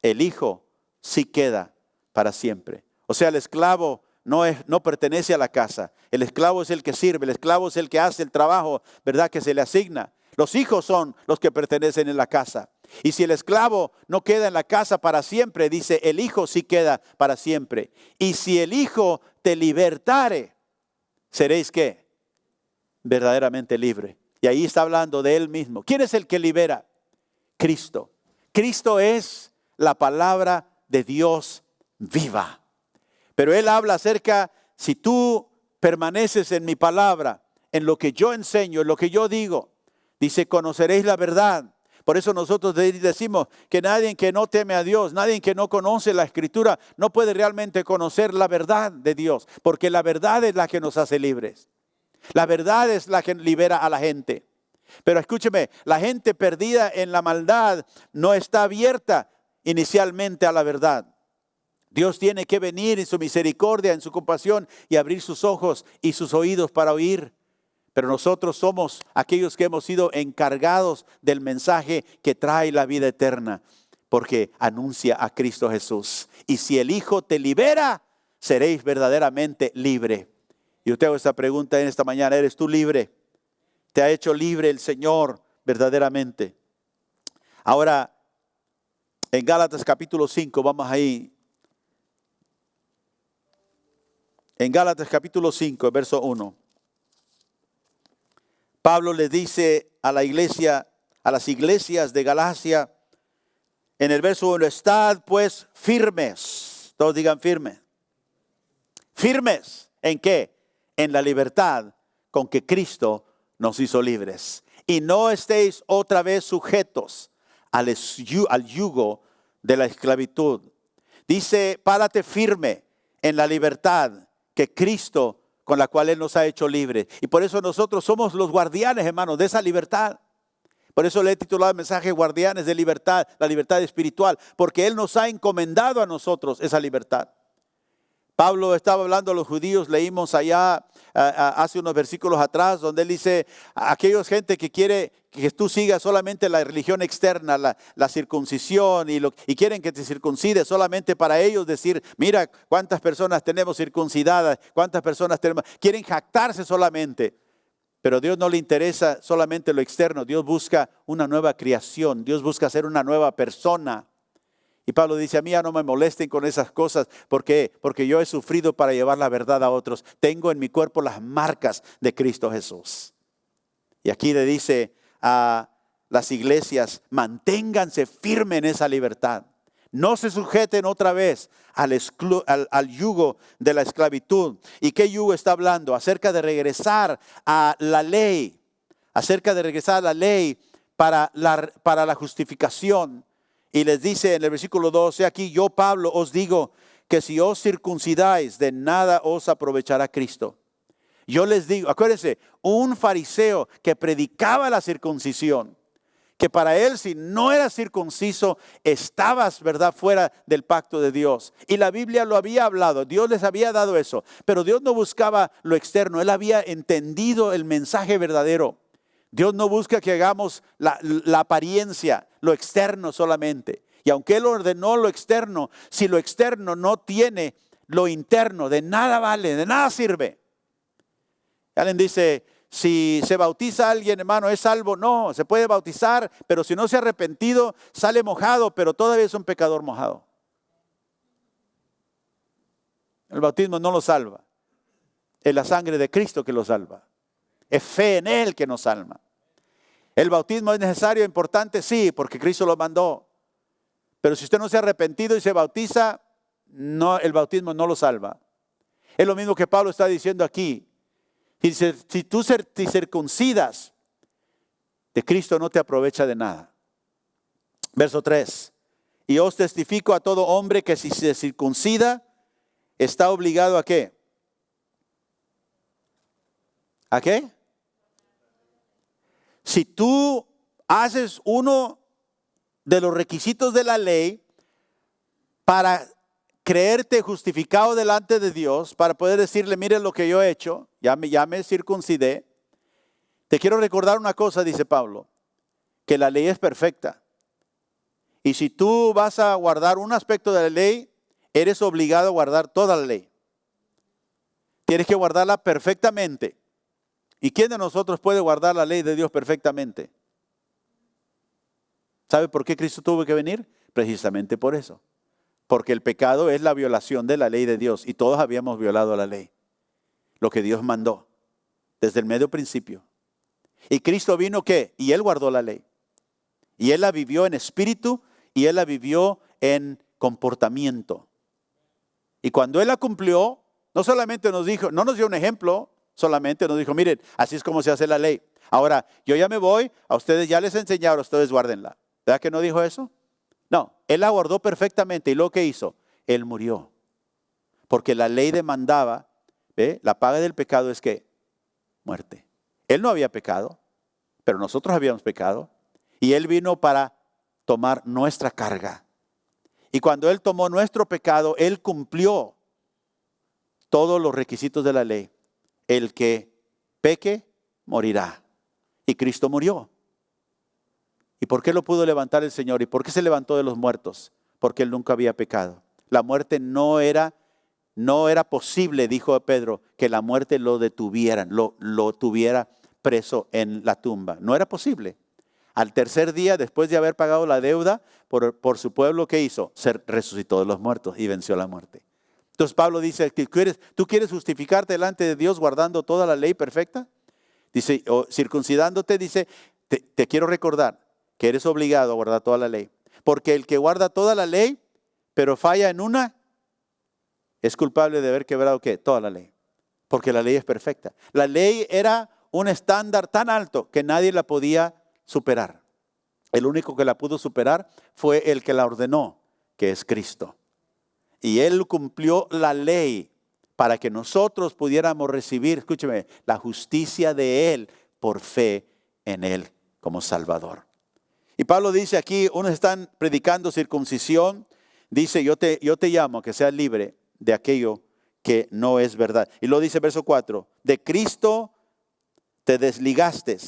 El hijo sí queda para siempre. O sea, el esclavo no pertenece a la casa. El esclavo es el que sirve, el esclavo es el que hace el trabajo, ¿verdad? Que se le asigna. Los hijos son los que pertenecen en la casa. Y si el esclavo no queda en la casa para siempre, dice, el hijo sí queda para siempre. Y si el hijo te libertare, seréis ¿qué? Verdaderamente libre. Y ahí está hablando de Él mismo. ¿Quién es el que libera? Cristo. Cristo es la palabra de Dios viva. Pero Él habla acerca, si tú permaneces en mi palabra, en lo que yo enseño, en lo que yo digo. Dice, conoceréis la verdad. Por eso nosotros decimos que nadie que no teme a Dios, nadie que no conoce la Escritura, no puede realmente conocer la verdad de Dios, porque la verdad es la que nos hace libres. La verdad es la que libera a la gente. Pero escúcheme, la gente perdida en la maldad no está abierta inicialmente a la verdad. Dios tiene que venir en su misericordia, en su compasión y abrir sus ojos y sus oídos para oír. Pero nosotros somos aquellos que hemos sido encargados del mensaje que trae la vida eterna, porque anuncia a Cristo Jesús. Y si el Hijo te libera, seréis verdaderamente libre. Y yo te hago esta pregunta en esta mañana, ¿eres tú libre? ¿Te ha hecho libre el Señor verdaderamente? Ahora, en Gálatas capítulo 5, vamos ahí. En Gálatas capítulo 5, verso 1. Pablo le dice a la iglesia, a las iglesias de Galacia, en el verso 1, estad pues firmes. Todos digan firmes. ¿Firmes en qué? En la libertad con que Cristo nos hizo libres. Y no estéis otra vez sujetos al yugo de la esclavitud. Dice, párate firme en la libertad que Cristo con la cual Él nos ha hecho libres. Y por eso nosotros somos los guardianes, hermanos, de esa libertad. Por eso le he titulado el mensaje Guardianes de Libertad, la libertad espiritual, porque Él nos ha encomendado a nosotros esa libertad. Pablo estaba hablando a los judíos, leímos allá hace unos versículos atrás, donde él dice, a aquellos gente que quiere que tú sigas solamente la religión externa, la circuncisión, y quieren que te circuncides solamente para ellos decir, mira cuántas personas tenemos circuncidadas, cuántas personas tenemos, quieren jactarse solamente. Pero a Dios no le interesa solamente lo externo, Dios busca una nueva creación, Dios busca ser una nueva persona. Y Pablo dice, a mí ya no me molesten con esas cosas. ¿Por qué? Porque yo he sufrido para llevar la verdad a otros. Tengo en mi cuerpo las marcas de Cristo Jesús. Y aquí le dice a las iglesias, manténganse firmes en esa libertad. No se sujeten otra vez al yugo de la esclavitud. ¿Y qué yugo está hablando? Acerca de regresar a la ley. Acerca de regresar a la ley para la justificación. Y les dice en el versículo 12, aquí yo Pablo os digo que si os circuncidáis de nada os aprovechará Cristo. Yo les digo, acuérdense, un fariseo que predicaba la circuncisión, que para él si no eras circunciso estabas, ¿verdad?, fuera del pacto de Dios. Y la Biblia lo había hablado, Dios les había dado eso, pero Dios no buscaba lo externo, Él había entendido el mensaje verdadero. Dios no busca que hagamos la apariencia, lo externo solamente. Y aunque Él ordenó lo externo, si lo externo no tiene lo interno, de nada vale, de nada sirve. Alguien dice, si se bautiza alguien, hermano, ¿es salvo? No, se puede bautizar, pero si no se ha arrepentido, sale mojado, pero todavía es un pecador mojado. El bautismo no lo salva. Es la sangre de Cristo que lo salva. Es fe en Él que nos salva. ¿El bautismo es necesario, importante? Sí, porque Cristo lo mandó. Pero si usted no se ha arrepentido y se bautiza, no, el bautismo no lo salva. Es lo mismo que Pablo está diciendo aquí. Si tú te circuncidas, de Cristo no te aprovecha de nada. Verso 3. Y os testifico a todo hombre que si se circuncida, está obligado ¿a qué? ¿A qué? Si tú haces uno de los requisitos de la ley para creerte justificado delante de Dios, para poder decirle, mire lo que yo he hecho, ya me circuncidé. Te quiero recordar una cosa, dice Pablo, que la ley es perfecta. Y si tú vas a guardar un aspecto de la ley, eres obligado a guardar toda la ley. Tienes que guardarla perfectamente. ¿Y quién de nosotros puede guardar la ley de Dios perfectamente? ¿Sabe por qué Cristo tuvo que venir? Precisamente por eso. Porque el pecado es la violación de la ley de Dios. Y todos habíamos violado la ley. Lo que Dios mandó. Desde el medio principio. Y Cristo vino ¿qué? Y Él guardó la ley. Y Él la vivió en espíritu. Y Él la vivió en comportamiento. Y cuando Él la cumplió, no solamente nos dijo, no nos dio un ejemplo, solamente nos dijo, miren, así es como se hace la ley. Ahora, yo ya me voy, a ustedes ya les he enseñado, ustedes guárdenla. ¿Verdad que no dijo eso? No, Él la guardó perfectamente. ¿Y lo que hizo? Él murió. Porque la ley demandaba, ¿ve? La paga del pecado es ¿qué? Muerte. Él no había pecado, pero nosotros habíamos pecado. Y Él vino para tomar nuestra carga. Y cuando Él tomó nuestro pecado, Él cumplió todos los requisitos de la ley. El que peque, morirá. Y Cristo murió. ¿Y por qué lo pudo levantar el Señor? ¿Y por qué se levantó de los muertos? Porque Él nunca había pecado. La muerte no era posible, dijo Pedro, que la muerte lo detuvieran, lo tuviera preso en la tumba. No era posible. Al tercer día, después de haber pagado la deuda por su pueblo, ¿qué hizo? Se resucitó de los muertos y venció la muerte. Entonces Pablo dice, ¿tú quieres justificarte delante de Dios guardando toda la ley perfecta? Dice, o circuncidándote, dice, te quiero recordar que eres obligado a guardar toda la ley. Porque el que guarda toda la ley, pero falla en una, es culpable de haber quebrado ¿qué? Toda la ley. Porque la ley es perfecta. La ley era un estándar tan alto que nadie la podía superar. El único que la pudo superar fue el que la ordenó, que es Cristo. Y Él cumplió la ley para que nosotros pudiéramos recibir, escúcheme, la justicia de Él por fe en Él como Salvador. Y Pablo dice aquí, unos están predicando circuncisión, dice, yo te llamo a que seas libre de aquello que no es verdad. Y lo dice verso 4, de Cristo te desligaste,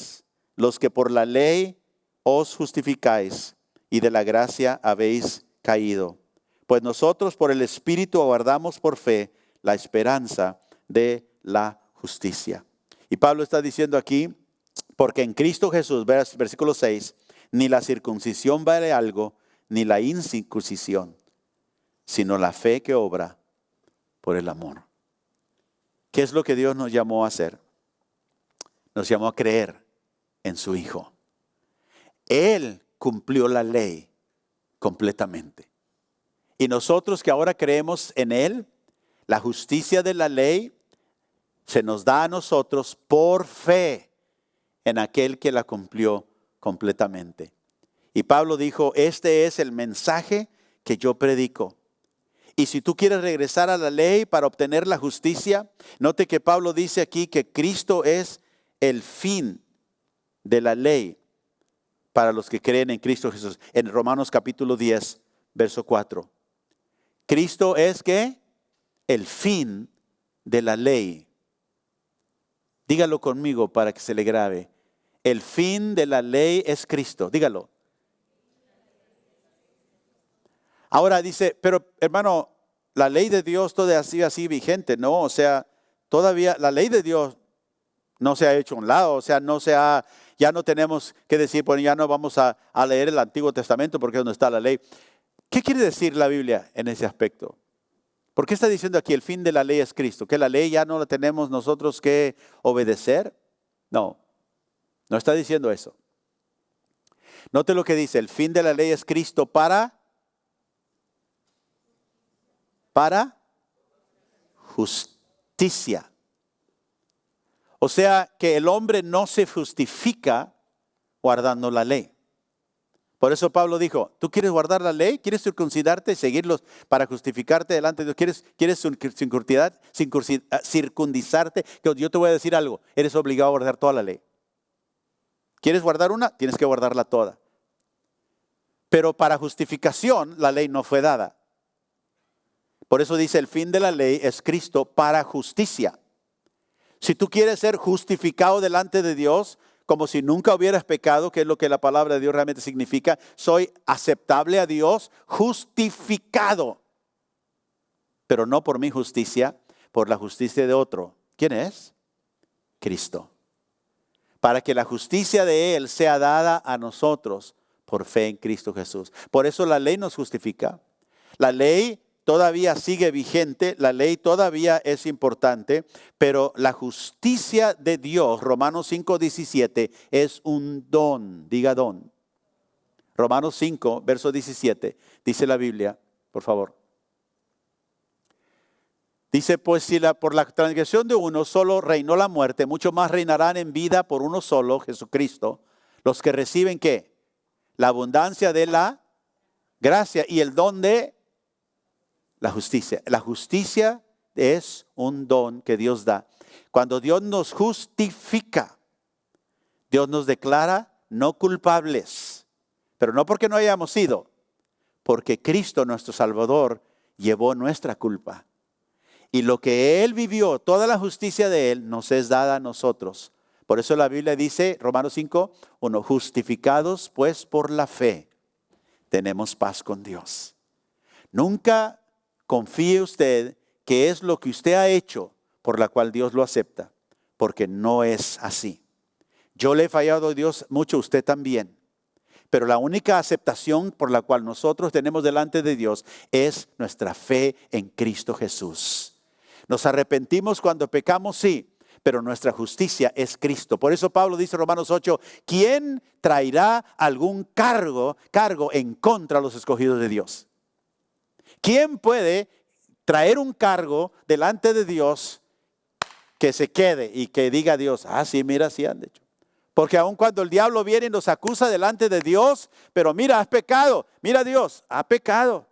los que por la ley os justificáis, y de la gracia habéis caído. Pues nosotros por el Espíritu aguardamos por fe la esperanza de la justicia. Y Pablo está diciendo aquí, porque en Cristo Jesús, versículo 6, ni la circuncisión vale algo, ni la incircuncisión, sino la fe que obra por el amor. ¿Qué es lo que Dios nos llamó a hacer? Nos llamó a creer en su Hijo. Él cumplió la ley completamente. Y nosotros que ahora creemos en Él, la justicia de la ley se nos da a nosotros por fe en aquel que la cumplió completamente. Y Pablo dijo, este es el mensaje que yo predico. Y si tú quieres regresar a la ley para obtener la justicia, note que Pablo dice aquí que Cristo es el fin de la ley para los que creen en Cristo Jesús. En Romanos capítulo 10, verso 4. Cristo es ¿qué? El fin de la ley. Dígalo conmigo para que se le grabe. El fin de la ley es Cristo. Dígalo. Ahora dice, pero hermano, la ley de Dios todavía sigue así vigente, ¿no? O sea, todavía la ley de Dios no se ha hecho a un lado, o sea, ya no tenemos que decir, bueno, ya no vamos a leer el Antiguo Testamento porque es donde está la ley. ¿Qué quiere decir la Biblia en ese aspecto? ¿Por qué está diciendo aquí el fin de la ley es Cristo? ¿Que la ley ya no la tenemos nosotros que obedecer? No, no está diciendo eso. Note lo que dice, el fin de la ley es Cristo para justicia. O sea que el hombre no se justifica guardando la ley. Por eso Pablo dijo, ¿tú quieres guardar la ley? ¿Quieres circuncidarte y seguirlos para justificarte delante de Dios? ¿Quieres circuncidarte? Que yo te voy a decir algo, eres obligado a guardar toda la ley. ¿Quieres guardar una? Tienes que guardarla toda. Pero para justificación la ley no fue dada. Por eso dice, el fin de la ley es Cristo para justicia. Si tú quieres ser justificado delante de Dios, como si nunca hubieras pecado, que es lo que la palabra de Dios realmente significa, soy aceptable a Dios, justificado. Pero no por mi justicia, por la justicia de otro. ¿Quién es? Cristo. Para que la justicia de Él sea dada a nosotros por fe en Cristo Jesús. Por eso la ley nos justifica. La ley todavía sigue vigente, la ley todavía es importante, pero la justicia de Dios, Romanos 5:17, es un don, diga don. Romanos 5, verso 17, dice la Biblia, por favor. Dice, pues si por la transgresión de uno solo reinó la muerte, mucho más reinarán en vida por uno solo, Jesucristo, los que reciben ¿qué? La abundancia de la gracia y el don de la justicia. La justicia es un don que Dios da. Cuando Dios nos justifica, Dios nos declara no culpables, pero no porque no hayamos sido, porque Cristo nuestro Salvador llevó nuestra culpa. Y lo que Él vivió, toda la justicia de Él, nos es dada a nosotros. Por eso la Biblia dice, Romanos 5:1, justificados pues por la fe, tenemos paz con Dios. Nunca confíe usted que es lo que usted ha hecho por la cual Dios lo acepta, porque no es así. Yo le he fallado a Dios mucho, usted también. Pero la única aceptación por la cual nosotros tenemos delante de Dios es nuestra fe en Cristo Jesús. Nos arrepentimos cuando pecamos, sí, pero nuestra justicia es Cristo. Por eso Pablo dice en Romanos 8, ¿quién traerá algún cargo en contra de los escogidos de Dios? ¿Quién puede traer un cargo delante de Dios que se quede y que diga a Dios, sí, mira, sí han hecho? Porque aun cuando el diablo viene y nos acusa delante de Dios, pero mira, has pecado, mira Dios, ha pecado.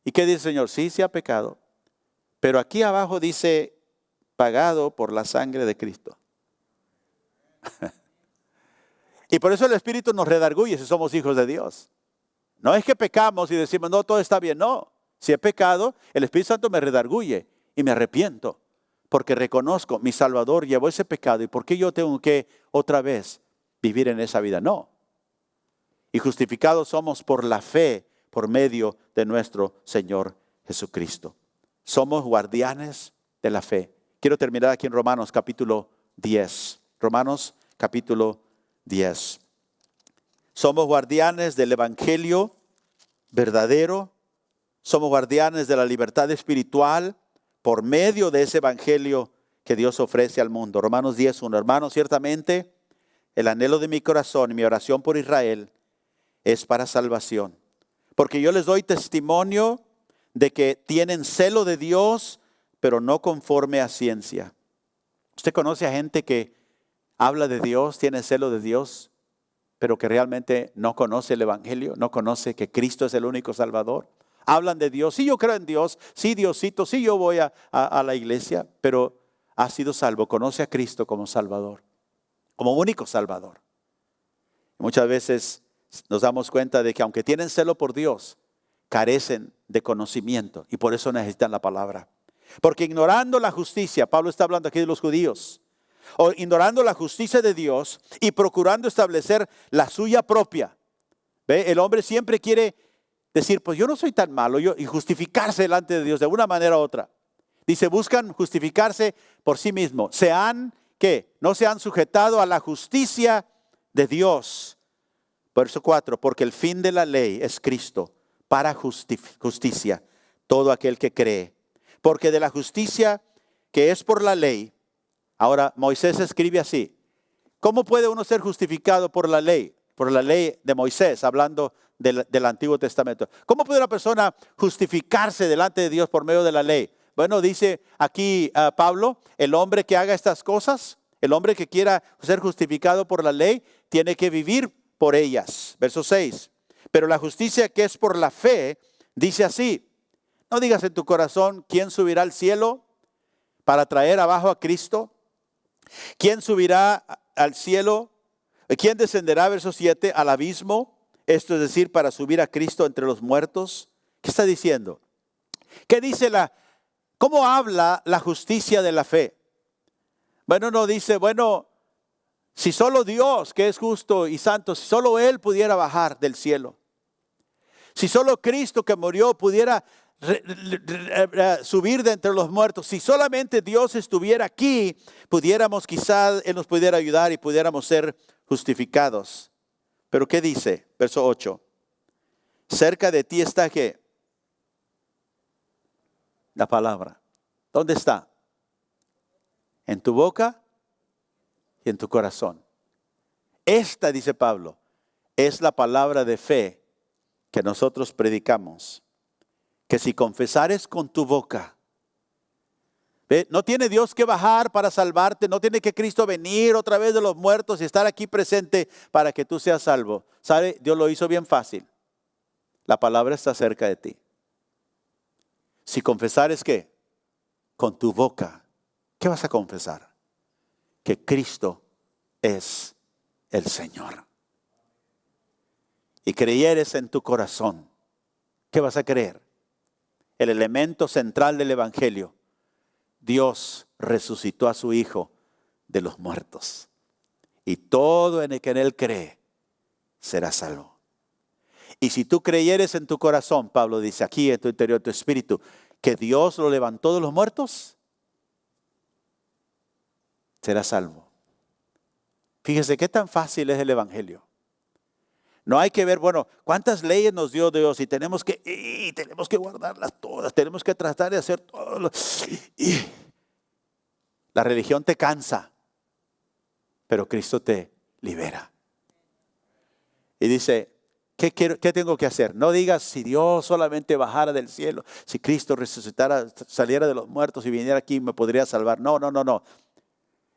¿Y qué dice el Señor? Sí ha pecado. Pero aquí abajo dice, pagado por la sangre de Cristo. Y por eso el Espíritu nos redarguye si somos hijos de Dios. No es que pecamos y decimos, no, todo está bien. No, si he pecado, el Espíritu Santo me redarguye y me arrepiento. Porque reconozco, mi Salvador llevó ese pecado. ¿Y por qué yo tengo que otra vez vivir en esa vida? No. Y justificados somos por la fe, por medio de nuestro Señor Jesucristo. Somos guardianes de la fe. Quiero terminar aquí en Romanos capítulo 10. Romanos capítulo 10. Somos guardianes del evangelio verdadero. Somos guardianes de la libertad espiritual por medio de ese evangelio que Dios ofrece al mundo. Romanos 10:1. Hermanos, ciertamente el anhelo de mi corazón y mi oración por Israel es para salvación. Porque yo les doy testimonio de que tienen celo de Dios, pero no conforme a ciencia. ¿Usted conoce a gente que habla de Dios, tiene celo de Dios, pero que realmente no conoce el evangelio, no conoce que Cristo es el único Salvador? Hablan de Dios, sí, yo creo en Dios, sí, Diosito, sí, yo voy a la iglesia, pero ha sido salvo, conoce a Cristo como Salvador, como único Salvador. Muchas veces nos damos cuenta de que aunque tienen celo por Dios, carecen de conocimiento y por eso necesitan la palabra. Porque ignorando la justicia, Pablo está hablando aquí de los judíos, o ignorando la justicia de Dios y procurando establecer la suya propia. ¿Ve? El hombre siempre quiere decir, pues yo no soy tan malo, y justificarse delante de Dios de una manera u otra. Dice, buscan justificarse por sí mismos. ¿Qué? No se han sujetado a la justicia de Dios. Verso 4, porque el fin de la ley es Cristo para justicia, todo aquel que cree. Porque de la justicia que es por la ley, ahora Moisés escribe así, ¿cómo puede uno ser justificado por la ley? Por la ley de Moisés, hablando del Antiguo Testamento. ¿Cómo puede una persona justificarse delante de Dios por medio de la ley? Bueno, dice aquí Pablo, el hombre que haga estas cosas, el hombre que quiera ser justificado por la ley, tiene que vivir por ellas. Verso 6. Pero la justicia que es por la fe, dice así, no digas en tu corazón, ¿quién subirá al cielo para traer abajo a Cristo? ¿Quién subirá al cielo? ¿Quién descenderá, verso 7, al abismo? Esto es decir, para subir a Cristo entre los muertos. ¿Qué está diciendo? ¿Qué dice cómo habla la justicia de la fe? Bueno, no dice, si solo Dios, que es justo y santo, si solo Él pudiera bajar del cielo. Si solo Cristo que murió pudiera subir de entre los muertos. Si solamente Dios estuviera aquí, pudiéramos quizás, Él nos pudiera ayudar y pudiéramos ser justificados. Pero ¿qué dice? Verso 8. Cerca de ti está ¿qué? La palabra. ¿Dónde está? En tu boca y en tu corazón. Esta, dice Pablo, es la palabra de fe que nosotros predicamos. que si confesares con tu boca, ¿ve? No tiene Dios que bajar para salvarte, no tiene que Cristo venir otra vez de los muertos y estar aquí presente para que tú seas salvo. ¿Sabe? Dios lo hizo bien fácil. La palabra está cerca de ti. Si confesares, ¿qué? Con tu boca, ¿qué vas a confesar? Que Cristo es el Señor. Y creyeres en tu corazón, ¿qué vas a creer? El elemento central del Evangelio: Dios resucitó a su Hijo de los muertos. Y todo en el que en Él cree será salvo. Y si tú creyeres en tu corazón, Pablo dice aquí en tu interior, tu espíritu, que Dios lo levantó de los muertos, serás salvo. Fíjese qué tan fácil es el Evangelio. No hay que ver, bueno, cuántas leyes nos dio Dios y tenemos que guardarlas todas, tenemos que tratar de hacer todo. La religión te cansa, pero Cristo te libera. Y dice, ¿qué tengo que hacer? No digas si Dios solamente bajara del cielo, si Cristo resucitara, saliera de los muertos y viniera aquí, me podría salvar. No.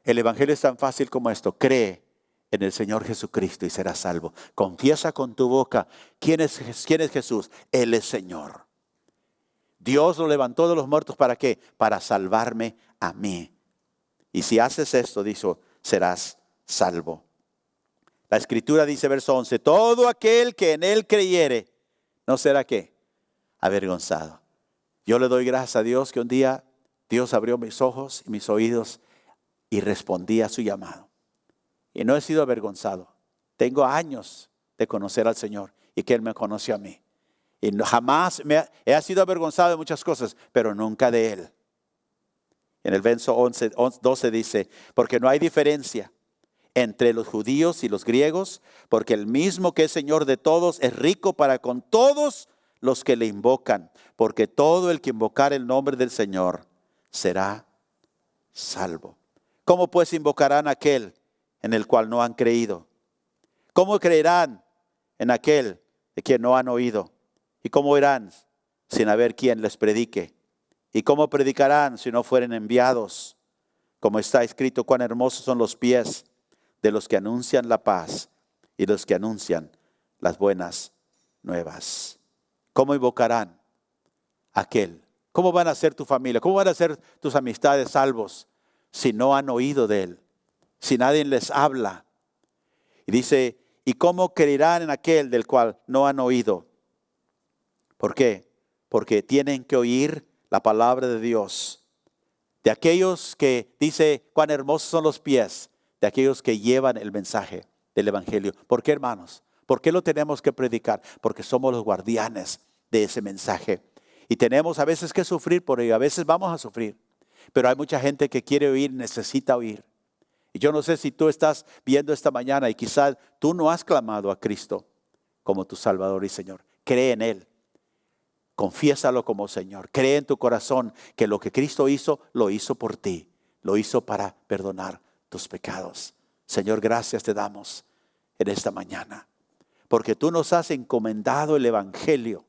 El Evangelio es tan fácil como esto: cree en el Señor Jesucristo y serás salvo. Confiesa con tu boca. ¿Quién es Jesús? Él es Señor. Dios lo levantó de los muertos, ¿para qué? Para salvarme a mí. Y si haces esto, dice, serás salvo. La Escritura dice, verso 11, todo aquel que en Él creyere, ¿no será qué? Avergonzado. Yo le doy gracias a Dios que un día Dios abrió mis ojos y mis oídos y respondí a su llamado. Y no he sido avergonzado. Tengo años de conocer al Señor y que Él me conoció a mí. Y jamás he sido avergonzado de muchas cosas, pero nunca de Él. En el verso 12 dice, porque no hay diferencia entre los judíos y los griegos, porque el mismo que es Señor de todos es rico para con todos los que le invocan, porque todo el que invocar el nombre del Señor será salvo. ¿Cómo pues invocarán a aquel en el cual no han creído? ¿Cómo creerán en aquel de quien no han oído? ¿Y cómo irán sin haber quien les predique? ¿Y cómo predicarán si no fueren enviados? Como está escrito, cuán hermosos son los pies de los que anuncian la paz y los que anuncian las buenas nuevas. ¿Cómo invocarán a aquel? ¿Cómo van a ser tu familia? ¿Cómo van a ser tus amistades salvos si no han oído de Él? Si nadie les habla. Y dice, ¿y cómo creerán en aquel del cual no han oído? ¿Por qué? Porque tienen que oír la palabra de Dios. De aquellos que dice, cuán hermosos son los pies, de aquellos que llevan el mensaje del Evangelio. ¿Por qué, hermanos? ¿Por qué lo tenemos que predicar? Porque somos los guardianes de ese mensaje. Y tenemos a veces que sufrir por ello. A veces vamos a sufrir. Pero hay mucha gente que quiere oír, necesita oír. Y yo no sé si tú estás viendo esta mañana y quizás tú no has clamado a Cristo como tu Salvador y Señor. Cree en Él. Confiésalo como Señor. Cree en tu corazón que lo que Cristo hizo, lo hizo por ti. Lo hizo para perdonar tus pecados. Señor, gracias te damos en esta mañana. Porque tú nos has encomendado el Evangelio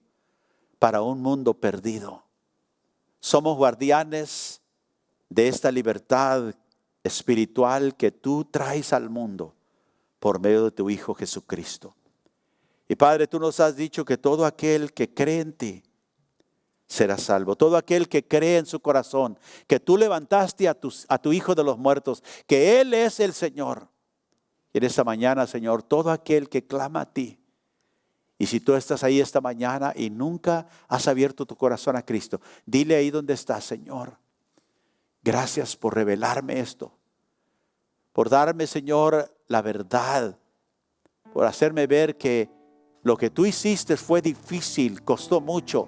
para un mundo perdido. Somos guardianes de esta libertad espiritual que tú traes al mundo por medio de tu Hijo Jesucristo. Y Padre, tú nos has dicho que todo aquel que cree en ti será salvo. Todo aquel que cree en su corazón que tú levantaste a tu Hijo de los muertos, que Él es el Señor. Y en esta mañana, Señor, todo aquel que clama a ti, y si tú estás ahí esta mañana y nunca has abierto tu corazón a Cristo, dile ahí donde estás, Señor, gracias por revelarme esto, por darme, Señor, la verdad, por hacerme ver que lo que tú hiciste fue difícil, costó mucho,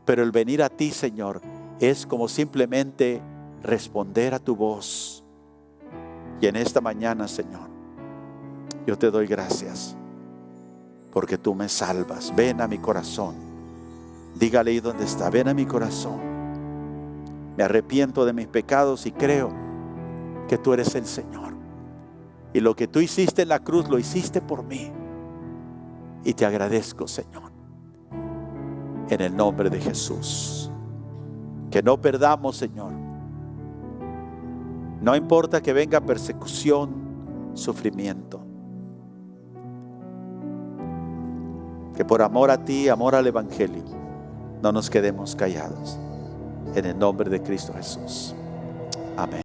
pero el venir a ti, Señor, es como simplemente responder a tu voz. Y en esta mañana, Señor, yo te doy gracias porque tú me salvas. Ven a mi corazón. Dígale ahí donde está. Ven a mi corazón. Me arrepiento de mis pecados y creo que tú eres el Señor. Y lo que tú hiciste en la cruz lo hiciste por mí. Y te agradezco, Señor. en el nombre de Jesús. Que no perdamos, Señor. No importa que venga persecución, sufrimiento. Que por amor a ti, amor al Evangelio, no nos quedemos callados. En el nombre de Cristo Jesús. Amén.